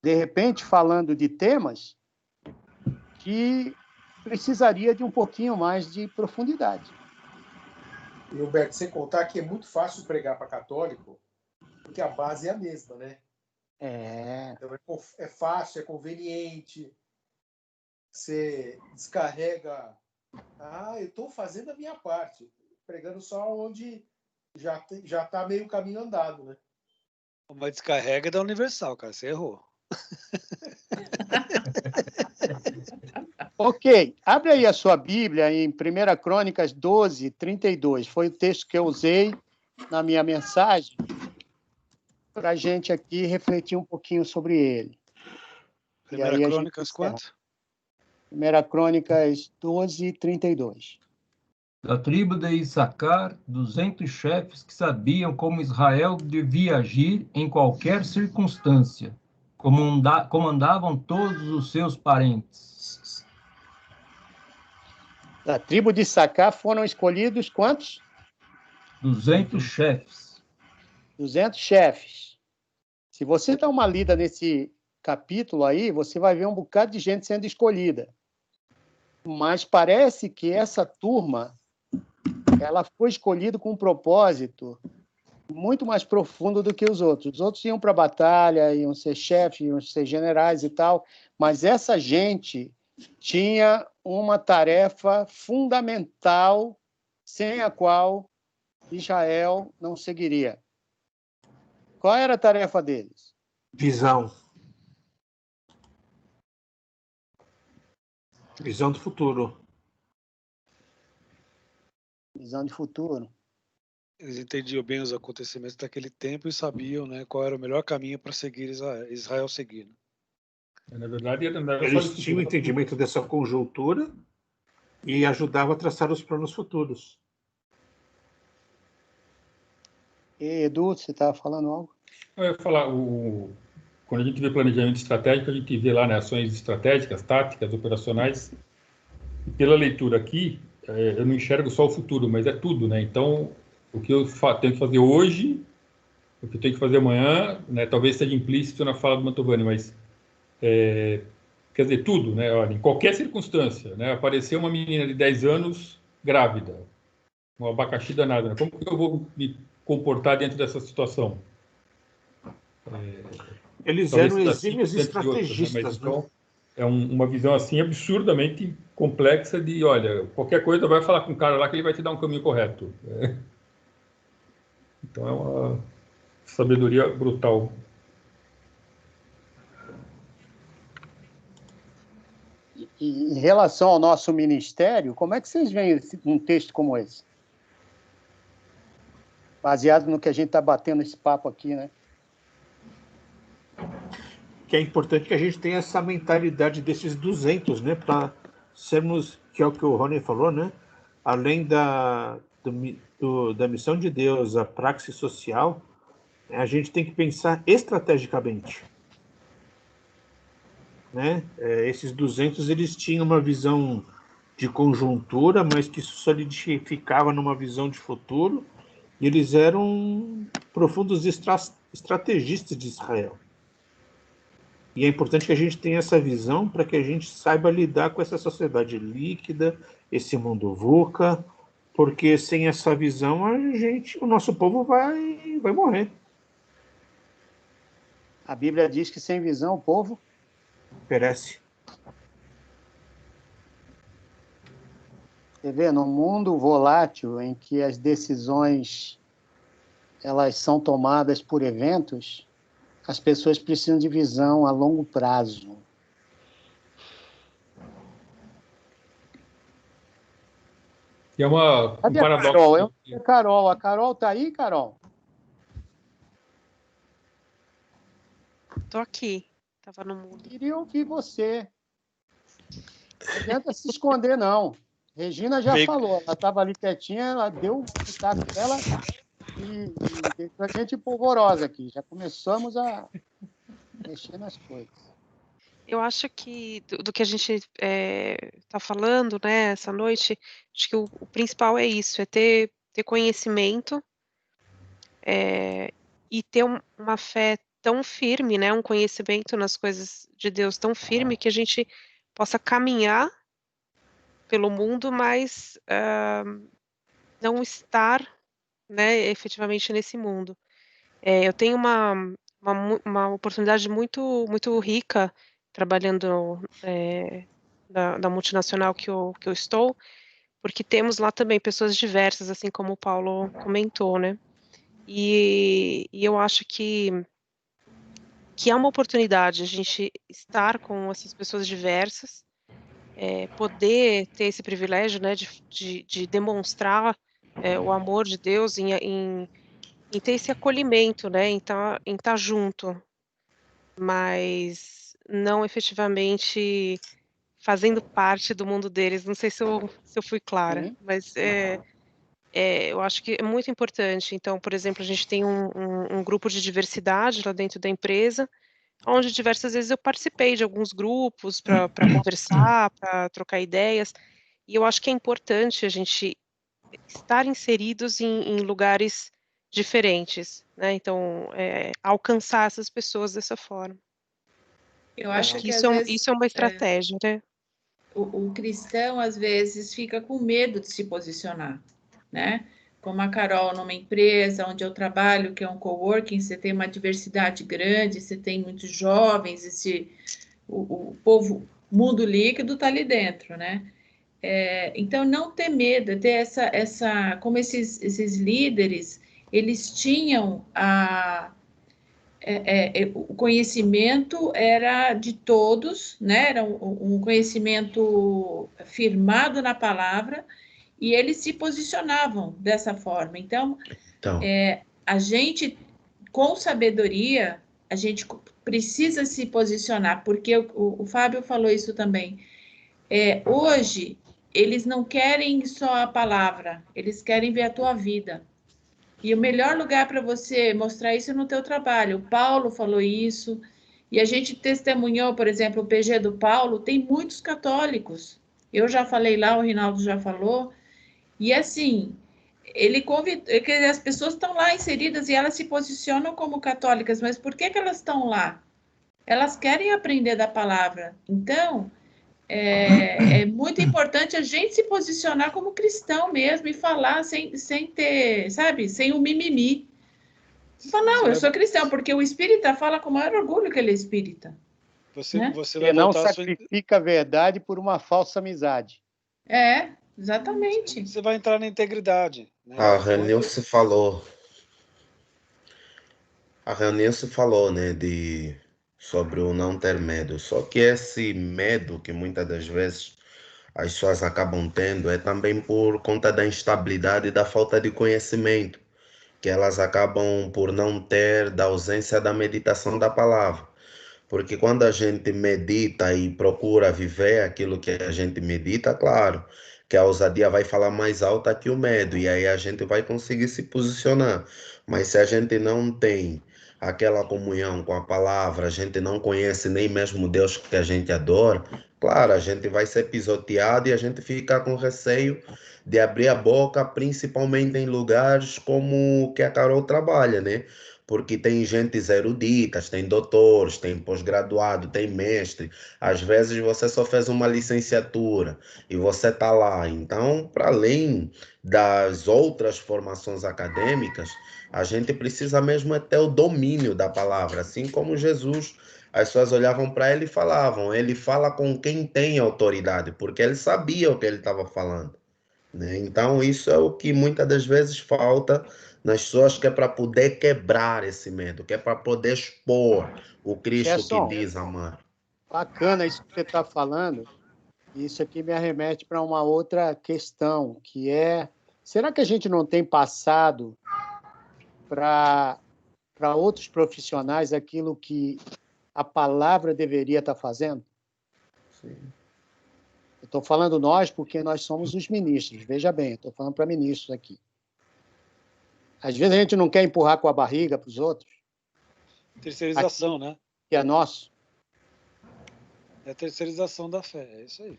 De repente, falando de temas que precisaria de um pouquinho mais de profundidade. E, Humberto, sem contar que é muito fácil pregar para católico, porque a base é a mesma, né? Então, é fácil, é conveniente. Você descarrega... eu estou fazendo a minha parte, pregando só onde já está meio caminho andado, né? Mas descarrega da Universal, cara, você errou. Ok, abre aí a sua Bíblia em 1 Crônicas 12, 32. Foi o texto que eu usei na minha mensagem para a gente aqui refletir um pouquinho sobre ele. 1 Crônicas quanto? 1 Crônicas 12, 32. Da tribo de Issacar, 200 chefes que sabiam como Israel devia agir em qualquer circunstância, comandavam todos os seus parentes. Da tribo de Issacar foram escolhidos quantos? 200 chefes. 200 chefes. Se você dá uma lida nesse capítulo aí, você vai ver um bocado de gente sendo escolhida. Mas parece que essa turma ela foi escolhida com um propósito muito mais profundo do que os outros. Os outros iam para a batalha, iam ser chefes, iam ser generais e tal, mas essa gente tinha uma tarefa fundamental sem a qual Israel não seguiria. Qual era a tarefa deles? Visão. Visão do futuro. Visão de futuro. Eles entendiam bem os acontecimentos daquele tempo e sabiam, né, qual era o melhor caminho para seguir Israel seguir. Na verdade, eles tinham o entendimento dessa conjuntura e ajudavam a traçar os planos futuros. E, Edu, você estava falando algo? Eu ia falar, quando a gente vê planejamento estratégico, a gente vê lá, né, ações estratégicas, táticas, operacionais. E pela leitura aqui, eu não enxergo só o futuro, mas é tudo, né? Então, o que eu tenho que fazer hoje, o que eu tenho que fazer amanhã, né, talvez seja implícito na fala do Mantovani, mas quer dizer, tudo, né? Olha, em qualquer circunstância, né? Apareceu uma menina de 10 anos grávida, um abacaxi danado, né? Como que eu vou me comportar dentro dessa situação? Eles talvez eram seja exímios simples entre outros, né? Mas estrategistas, né? então é uma visão assim absurdamente complexa de, olha, qualquer coisa vai falar com o cara lá que ele vai te dar um caminho correto. Então é uma sabedoria brutal. E em relação ao nosso ministério, como é que vocês veem um texto como esse? Baseado no que a gente está batendo esse papo aqui, né? Que é importante que a gente tenha essa mentalidade desses 200, né? Para sermos, que é o que o Rony falou, né? Além da missão de Deus, a praxis social, a gente tem que pensar estrategicamente. Né? Esses 200, eles tinham uma visão de conjuntura, mas que solidificava numa visão de futuro, e eles eram profundos estrategistas de Israel. E é importante que a gente tenha essa visão para que a gente saiba lidar com essa sociedade líquida, esse mundo VUCA, porque sem essa visão o nosso povo vai morrer. A Bíblia diz que sem visão o povo perece. Você vê, num mundo volátil em que as decisões elas são tomadas por eventos, as pessoas precisam de visão a longo prazo. E é um paradoxo. Carol, a Carol está aí, Carol? Estou aqui. Estava no mundo. Queria ouvir você. Não adianta se esconder, não. Regina já falou, ela estava ali quietinha, ela deu o pitaco dela e deixou a gente polvorosa aqui. Já começamos a mexer nas coisas. Eu acho que do que a gente está falando, né, essa noite, acho que o principal é isso, é ter conhecimento e ter uma fé tão firme, né, um conhecimento nas coisas de Deus tão firme que a gente possa caminhar pelo mundo, mas não estar, né, efetivamente nesse mundo. Eu tenho uma oportunidade muito, muito rica trabalhando da multinacional que eu estou, porque temos lá também pessoas diversas, assim como o Paulo comentou, né? E eu acho que é uma oportunidade a gente estar com essas pessoas diversas, poder ter esse privilégio, né, de demonstrar o amor de Deus em ter esse acolhimento, né, em estar junto, mas não efetivamente fazendo parte do mundo deles. Não sei se eu fui clara, mas eu acho que é muito importante. Então, por exemplo, a gente tem um grupo de diversidade lá dentro da empresa, onde diversas vezes eu participei de alguns grupos para conversar, para trocar ideias, e eu acho que é importante a gente estar inseridos em lugares diferentes, né? Então, alcançar essas pessoas dessa forma. Eu acho que isso é uma estratégia, né? O cristão, às vezes, fica com medo de se posicionar, né? Como a Carol, numa empresa onde eu trabalho, que é um coworking, você tem uma diversidade grande, você tem muitos jovens, o povo, mundo líquido está ali dentro, né? Então, não ter medo, ter como esses líderes, eles tinham o conhecimento era de todos, né? Era um conhecimento firmado na palavra, e eles se posicionavam dessa forma. Então, a gente, com sabedoria, a gente precisa se posicionar, porque o Fábio falou isso também. Hoje, eles não querem só a palavra, eles querem ver a tua vida. E o melhor lugar para você mostrar isso é no teu trabalho. O Paulo falou isso, e a gente testemunhou, por exemplo, o PG do Paulo, tem muitos católicos. Eu já falei lá, o Rinaldo já falou, e assim, ele convidou, que as pessoas estão lá inseridas e elas se posicionam como católicas, mas por que elas estão lá? Elas querem aprender da palavra. Então, é muito importante a gente se posicionar como cristão mesmo e falar sem ter, sabe, sem o mimimi. Fala, não, eu sou cristão, porque o espírita fala com o maior orgulho que ele é espírita. Você né? vai não voltar sacrifica a verdade por uma falsa amizade. Exatamente. Você vai entrar na integridade. Né? A Renilce falou. A Renilce falou, né, sobre o não ter medo. Só que esse medo que muitas das vezes as pessoas acabam tendo é também por conta da instabilidade e da falta de conhecimento, que elas acabam por não ter, da ausência da meditação da palavra. Porque quando a gente medita e procura viver aquilo que a gente medita, claro, que a ousadia vai falar mais alta que o medo, e aí a gente vai conseguir se posicionar. Mas se a gente não tem aquela comunhão com a palavra, a gente não conhece nem mesmo Deus que a gente adora, claro, a gente vai ser pisoteado e a gente fica com receio de abrir a boca, principalmente em lugares como que a Carol trabalha, né? Porque tem gentes eruditas, tem doutores, tem pós-graduado, tem mestre. Às vezes você só fez uma licenciatura e você está lá. Então, para além das outras formações acadêmicas, a gente precisa mesmo é ter o domínio da palavra. Assim como Jesus, as pessoas olhavam para ele e falavam, ele fala com quem tem autoridade, porque ele sabia o que ele estava falando. Né? Então, isso é o que muitas das vezes falta nas pessoas, que é para poder quebrar esse medo, que é para poder expor o Cristo Gerson, que diz amar. Bacana isso que você está falando. Isso aqui me arremete para uma outra questão, que é, será que a gente não tem passado para outros profissionais aquilo que a palavra deveria estar fazendo? Sim. Eu estou falando nós porque nós somos os ministros. Veja bem, estou falando para ministros aqui. Às vezes a gente não quer empurrar com a barriga para os outros. Terceirização, aqui, né? Que é nosso. É a terceirização da fé, é isso aí.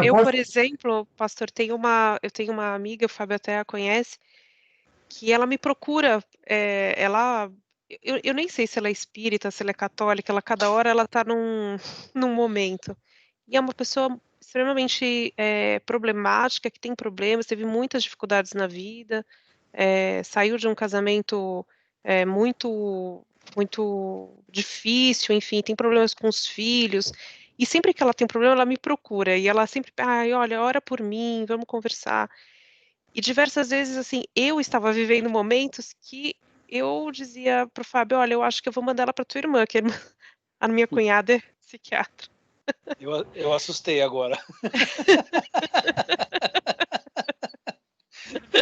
Eu, por exemplo, pastor, eu tenho uma amiga, o Fábio até a conhece, que ela me procura, eu nem sei se ela é espírita, se ela é católica, cada hora ela está num momento. E é uma pessoa extremamente problemática, que tem problemas, teve muitas dificuldades na vida, saiu de um casamento muito difícil, enfim, tem problemas com os filhos, e sempre que ela tem problema, ela me procura, e ela sempre, olha, ora por mim, vamos conversar. E diversas vezes, assim, eu estava vivendo momentos que eu dizia para o Fábio, olha, eu acho que eu vou mandar ela para tua irmã, que a minha cunhada é psiquiatra. Eu assustei agora.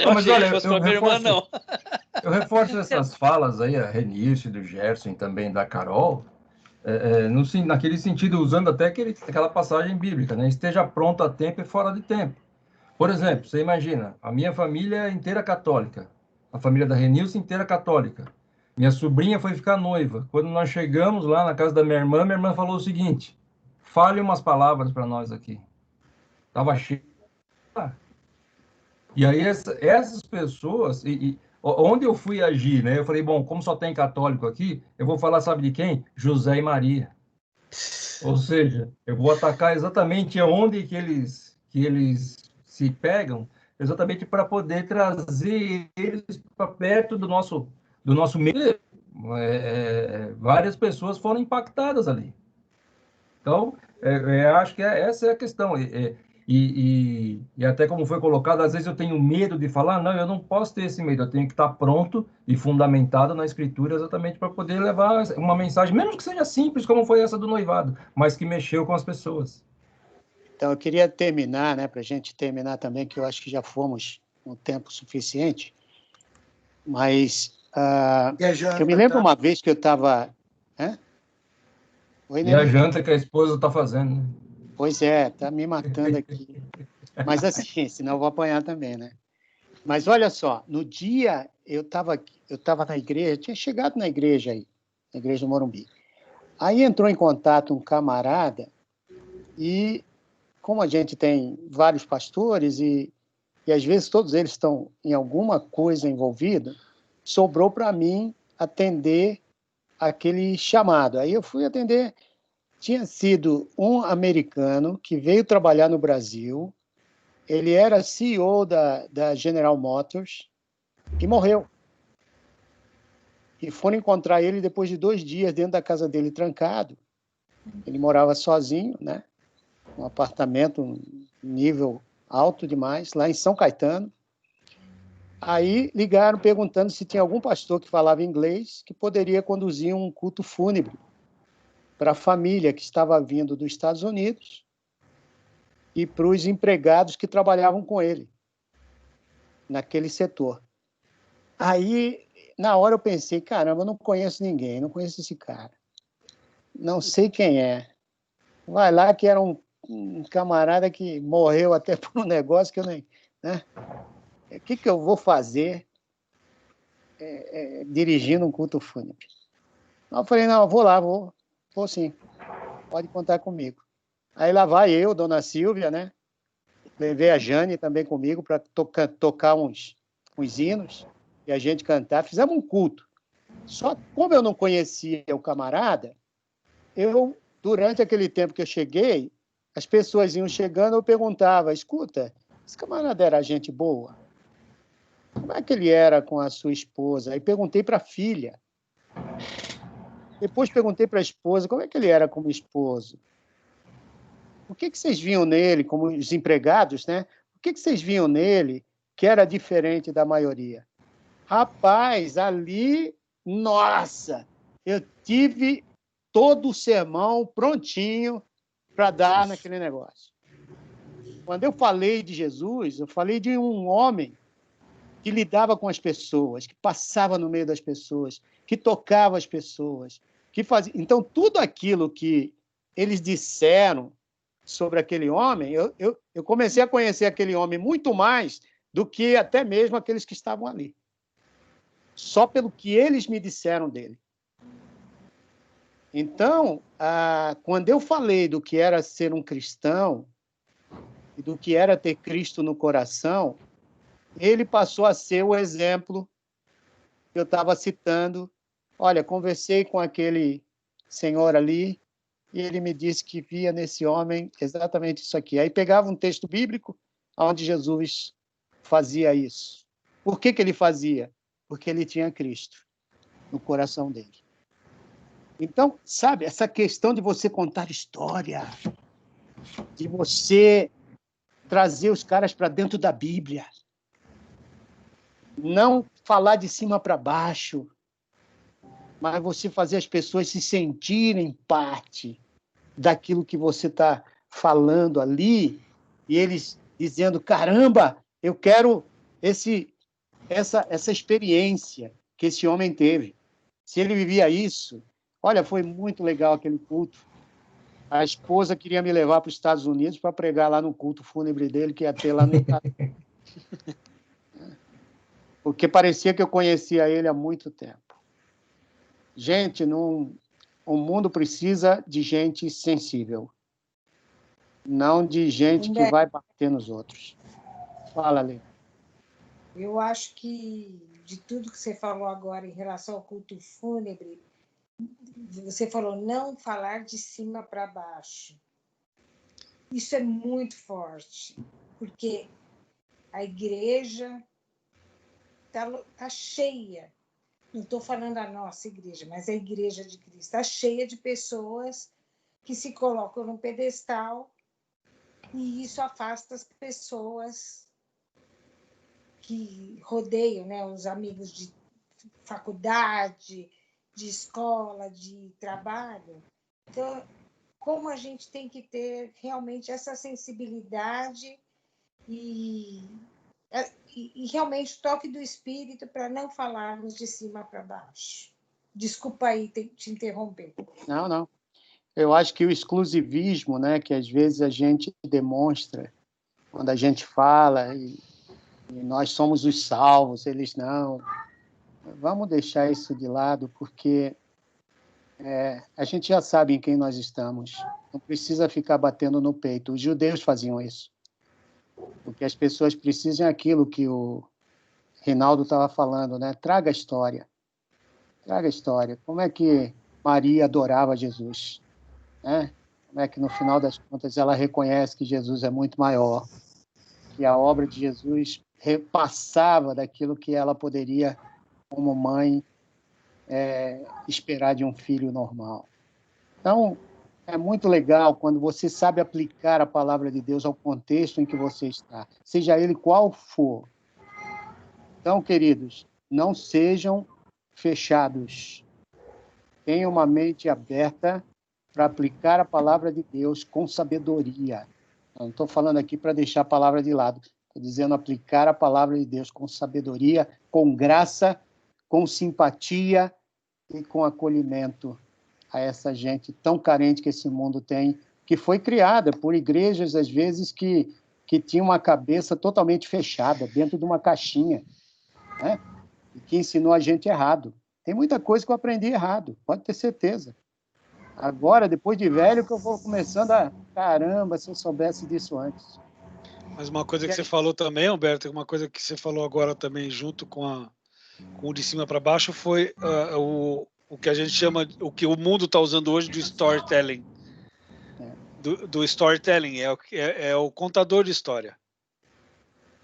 Não, mas olha, eu reforço essas falas aí, a Renilce, do Gerson e também da Carol, naquele sentido, usando até aquela passagem bíblica, né? Esteja pronto a tempo e fora de tempo. Por exemplo, você imagina, a minha família é inteira católica, a família da Renilce inteira católica. Minha sobrinha foi ficar noiva. Quando nós chegamos lá na casa da minha irmã falou o seguinte, fale umas palavras para nós aqui. Estava cheio. E aí essas pessoas, onde eu fui agir, né? Eu falei, bom, como só tem católico aqui, eu vou falar, sabe de quem? José e Maria. Ou seja, eu vou atacar exatamente onde que eles se pegam, exatamente para poder trazer eles para perto do nosso meio. Várias pessoas foram impactadas ali. Então, acho que essa é a questão. E até como foi colocado, às vezes eu tenho medo de falar, não, eu não posso ter esse medo, eu tenho que estar pronto e fundamentado na Escritura exatamente para poder levar uma mensagem, mesmo que seja simples, como foi essa do noivado, mas que mexeu com as pessoas. Então, eu queria terminar, né, para a gente terminar também, que eu acho que já fomos um tempo suficiente, mas eu me lembro uma vez que eu estava... E a janta que a esposa está fazendo, né? Pois é, está me matando aqui. Mas assim, senão eu vou apanhar também, né? Mas olha só, no dia eu estava na igreja, tinha chegado na igreja aí, na igreja do Morumbi. Aí entrou em contato um camarada e, como a gente tem vários pastores e às vezes todos eles estão em alguma coisa envolvida, sobrou para mim atender aquele chamado. Aí eu fui atender, tinha sido um americano que veio trabalhar no Brasil, ele era CEO da General Motors e morreu. e foram encontrar ele depois de 2 dias dentro da casa dele trancado. Ele morava sozinho, né? Um apartamento nível alto demais, lá em São Caetano. Aí ligaram perguntando se tinha algum pastor que falava inglês que poderia conduzir um culto fúnebre para a família que estava vindo dos Estados Unidos e para os empregados que trabalhavam com ele naquele setor. Aí, na hora eu pensei, caramba, eu não conheço ninguém, não conheço esse cara. Não sei quem é. Vai lá que era um camarada que morreu até por um negócio que eu nem... Né? O que eu vou fazer dirigindo um culto fúnebre? Eu falei, não, eu vou lá, vou sim, pode contar comigo. Aí lá vai eu, dona Silvia, né? Levei a Jane também comigo para tocar uns hinos e a gente cantar. Fizemos um culto. Só que, como eu não conhecia o camarada, durante aquele tempo que eu cheguei, as pessoas iam chegando, eu perguntava, escuta, esse camarada era gente boa? Como é que ele era com a sua esposa? Aí perguntei para a filha. Depois perguntei para a esposa, como é que ele era como esposo? O que vocês viam nele, como os empregados, né? O que vocês viam nele que era diferente da maioria? Rapaz, ali, nossa, eu tive todo o sermão prontinho para dar naquele negócio. Quando eu falei de Jesus, eu falei de um homem que lidava com as pessoas, que passava no meio das pessoas, que tocava as pessoas, que fazia... Então, tudo aquilo que eles disseram sobre aquele homem, eu comecei a conhecer aquele homem muito mais do que até mesmo aqueles que estavam ali. Só pelo que eles me disseram dele. Então, quando eu falei do que era ser um cristão e do que era ter Cristo no coração, ele passou a ser o exemplo que eu estava citando. Olha, conversei com aquele senhor ali e ele me disse que via nesse homem exatamente isso aqui. Aí pegava um texto bíblico onde Jesus fazia isso. Por que ele fazia? Porque ele tinha Cristo no coração dele. Então, sabe, essa questão de você contar história, de você trazer os caras para dentro da Bíblia, não falar de cima para baixo, mas você fazer as pessoas se sentirem parte daquilo que você está falando ali, e eles dizendo, caramba, eu quero essa experiência que esse homem teve. Se ele vivia isso, olha, foi muito legal aquele culto. A esposa queria me levar para os Estados Unidos para pregar lá no culto fúnebre dele, que ia ter lá no Estados Unidos. Porque parecia que eu conhecia ele há muito tempo. Gente, o mundo precisa de gente sensível, não de gente que vai bater nos outros. Fala, Lê. Eu acho que, de tudo que você falou agora em relação ao culto fúnebre, você falou não falar de cima para baixo. Isso é muito forte, porque a igreja está cheia. Não estou falando a nossa igreja, mas a igreja de Cristo está cheia de pessoas que se colocam num pedestal e isso afasta as pessoas que rodeiam, né, os amigos de faculdade, de escola, de trabalho. Então, como a gente tem que ter realmente essa sensibilidade e realmente toque do espírito para não falarmos de cima para baixo. Desculpa aí te interromper. Não. Eu acho que o exclusivismo, né, que às vezes a gente demonstra quando a gente fala e nós somos os salvos, eles não. Vamos deixar isso de lado, porque a gente já sabe em quem nós estamos. Não precisa ficar batendo no peito. Os judeus faziam isso. Porque as pessoas precisam aquilo que o Rinaldo estava falando, né? Traga a história. Traga a história. Como é que Maria adorava Jesus? Né? Como é que, no final das contas, ela reconhece que Jesus é muito maior, que a obra de Jesus repassava daquilo que ela poderia, como mãe, esperar de um filho normal. Então, é muito legal quando você sabe aplicar a palavra de Deus ao contexto em que você está, seja ele qual for. Então, queridos, não sejam fechados. Tenham uma mente aberta para aplicar a palavra de Deus com sabedoria. Eu não estou falando aqui para deixar a palavra de lado. Estou dizendo aplicar a palavra de Deus com sabedoria, com graça, com simpatia e com acolhimento a essa gente tão carente que esse mundo tem, que foi criada por igrejas, às vezes, que tinham uma cabeça totalmente fechada, dentro de uma caixinha, né? E que ensinou a gente errado. Tem muita coisa que eu aprendi errado, pode ter certeza. Agora, depois de velho, que eu vou começando a... Caramba, se eu soubesse disso antes. Mas uma coisa que você falou também, Humberto, uma coisa que você falou agora também, junto com o de cima para baixo, foi o que a gente chama, o que o mundo está usando hoje do storytelling. Do storytelling, é o contador de história.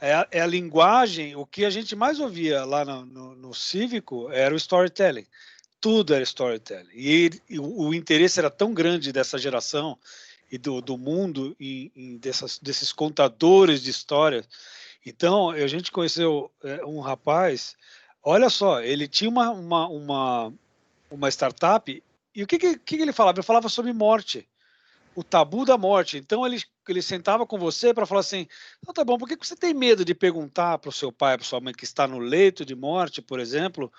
É a linguagem, o que a gente mais ouvia lá no cívico era o storytelling. Tudo era storytelling. E o interesse era tão grande dessa geração e do mundo desses contadores de histórias. Então, a gente conheceu um rapaz, olha só, ele tinha uma startup, e o que ele falava? Ele falava sobre morte, o tabu da morte. Então, ele sentava com você para falar assim, não, tá bom, por que você tem medo de perguntar para o seu pai, para sua mãe, que está no leito de morte, por exemplo,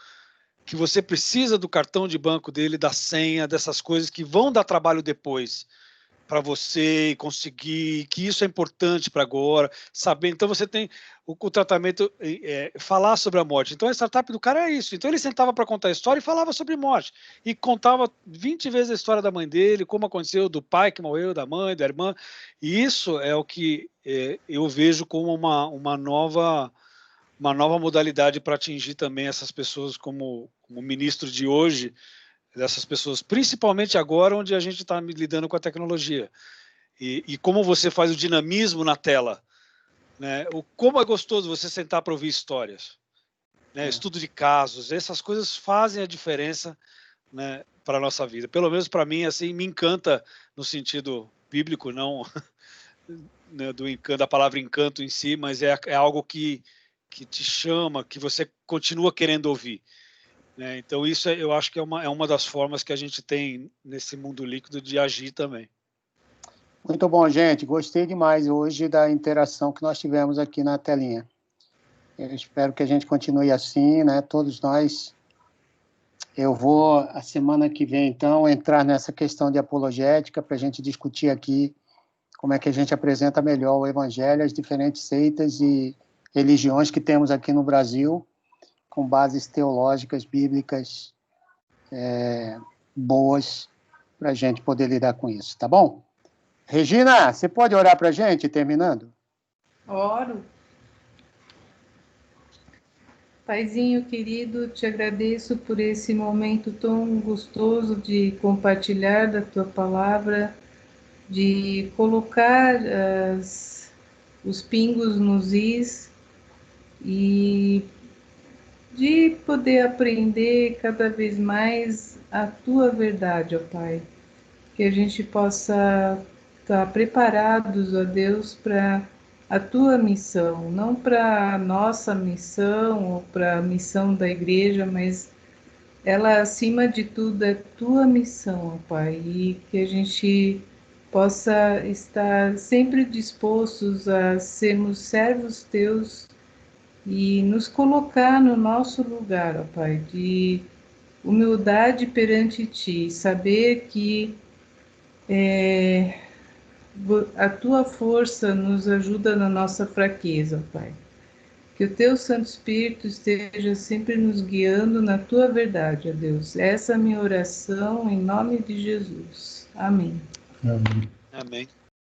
que você precisa do cartão de banco dele, da senha, dessas coisas que vão dar trabalho depois para você conseguir, que isso é importante para agora, saber. Então você tem o tratamento, falar sobre a morte. Então a startup do cara é isso. Então ele sentava para contar a história e falava sobre morte. E contava 20 vezes a história da mãe dele, como aconteceu, do pai que morreu, da mãe, da irmã. E isso é o que eu vejo como uma nova modalidade para atingir também essas pessoas como ministro de hoje, dessas pessoas, principalmente agora onde a gente está lidando com a tecnologia. E como você faz o dinamismo na tela, né? Como é gostoso você sentar para ouvir histórias, né? Estudo de casos, essas coisas fazem a diferença, né, para a nossa vida. Pelo menos para mim, assim, me encanta no sentido bíblico, não né, da palavra encanto em si, mas é algo que te chama, que você continua querendo ouvir. Né? Então isso eu acho que é uma das formas que a gente tem nesse mundo líquido de agir também. Muito bom, gente. Gostei demais hoje da interação que nós tivemos aqui na telinha. Eu espero que a gente continue assim, né? Todos nós. Eu vou, a semana que vem, então, entrar nessa questão de apologética para a gente discutir aqui como é que a gente apresenta melhor o Evangelho às diferentes seitas e religiões que temos aqui no Brasil, com bases teológicas, bíblicas, boas, para a gente poder lidar com isso, tá bom? Regina, você pode orar para a gente, terminando? Oro. Paizinho querido, te agradeço por esse momento tão gostoso de compartilhar da tua palavra, de colocar os pingos nos is e de poder aprender cada vez mais a tua verdade, ó Pai. Que a gente possa estar preparados, ó Deus, para a tua missão, não para a nossa missão ou para a missão da igreja, mas ela, acima de tudo, é tua missão, ó Pai, e que a gente possa estar sempre dispostos a sermos servos teus e nos colocar no nosso lugar, ó Pai, de humildade perante ti, saber que a tua força nos ajuda na nossa fraqueza, ó Pai. Que o teu Santo Espírito esteja sempre nos guiando na tua verdade, ó Deus. Essa é a minha oração em nome de Jesus. Amém. Amém. Amém.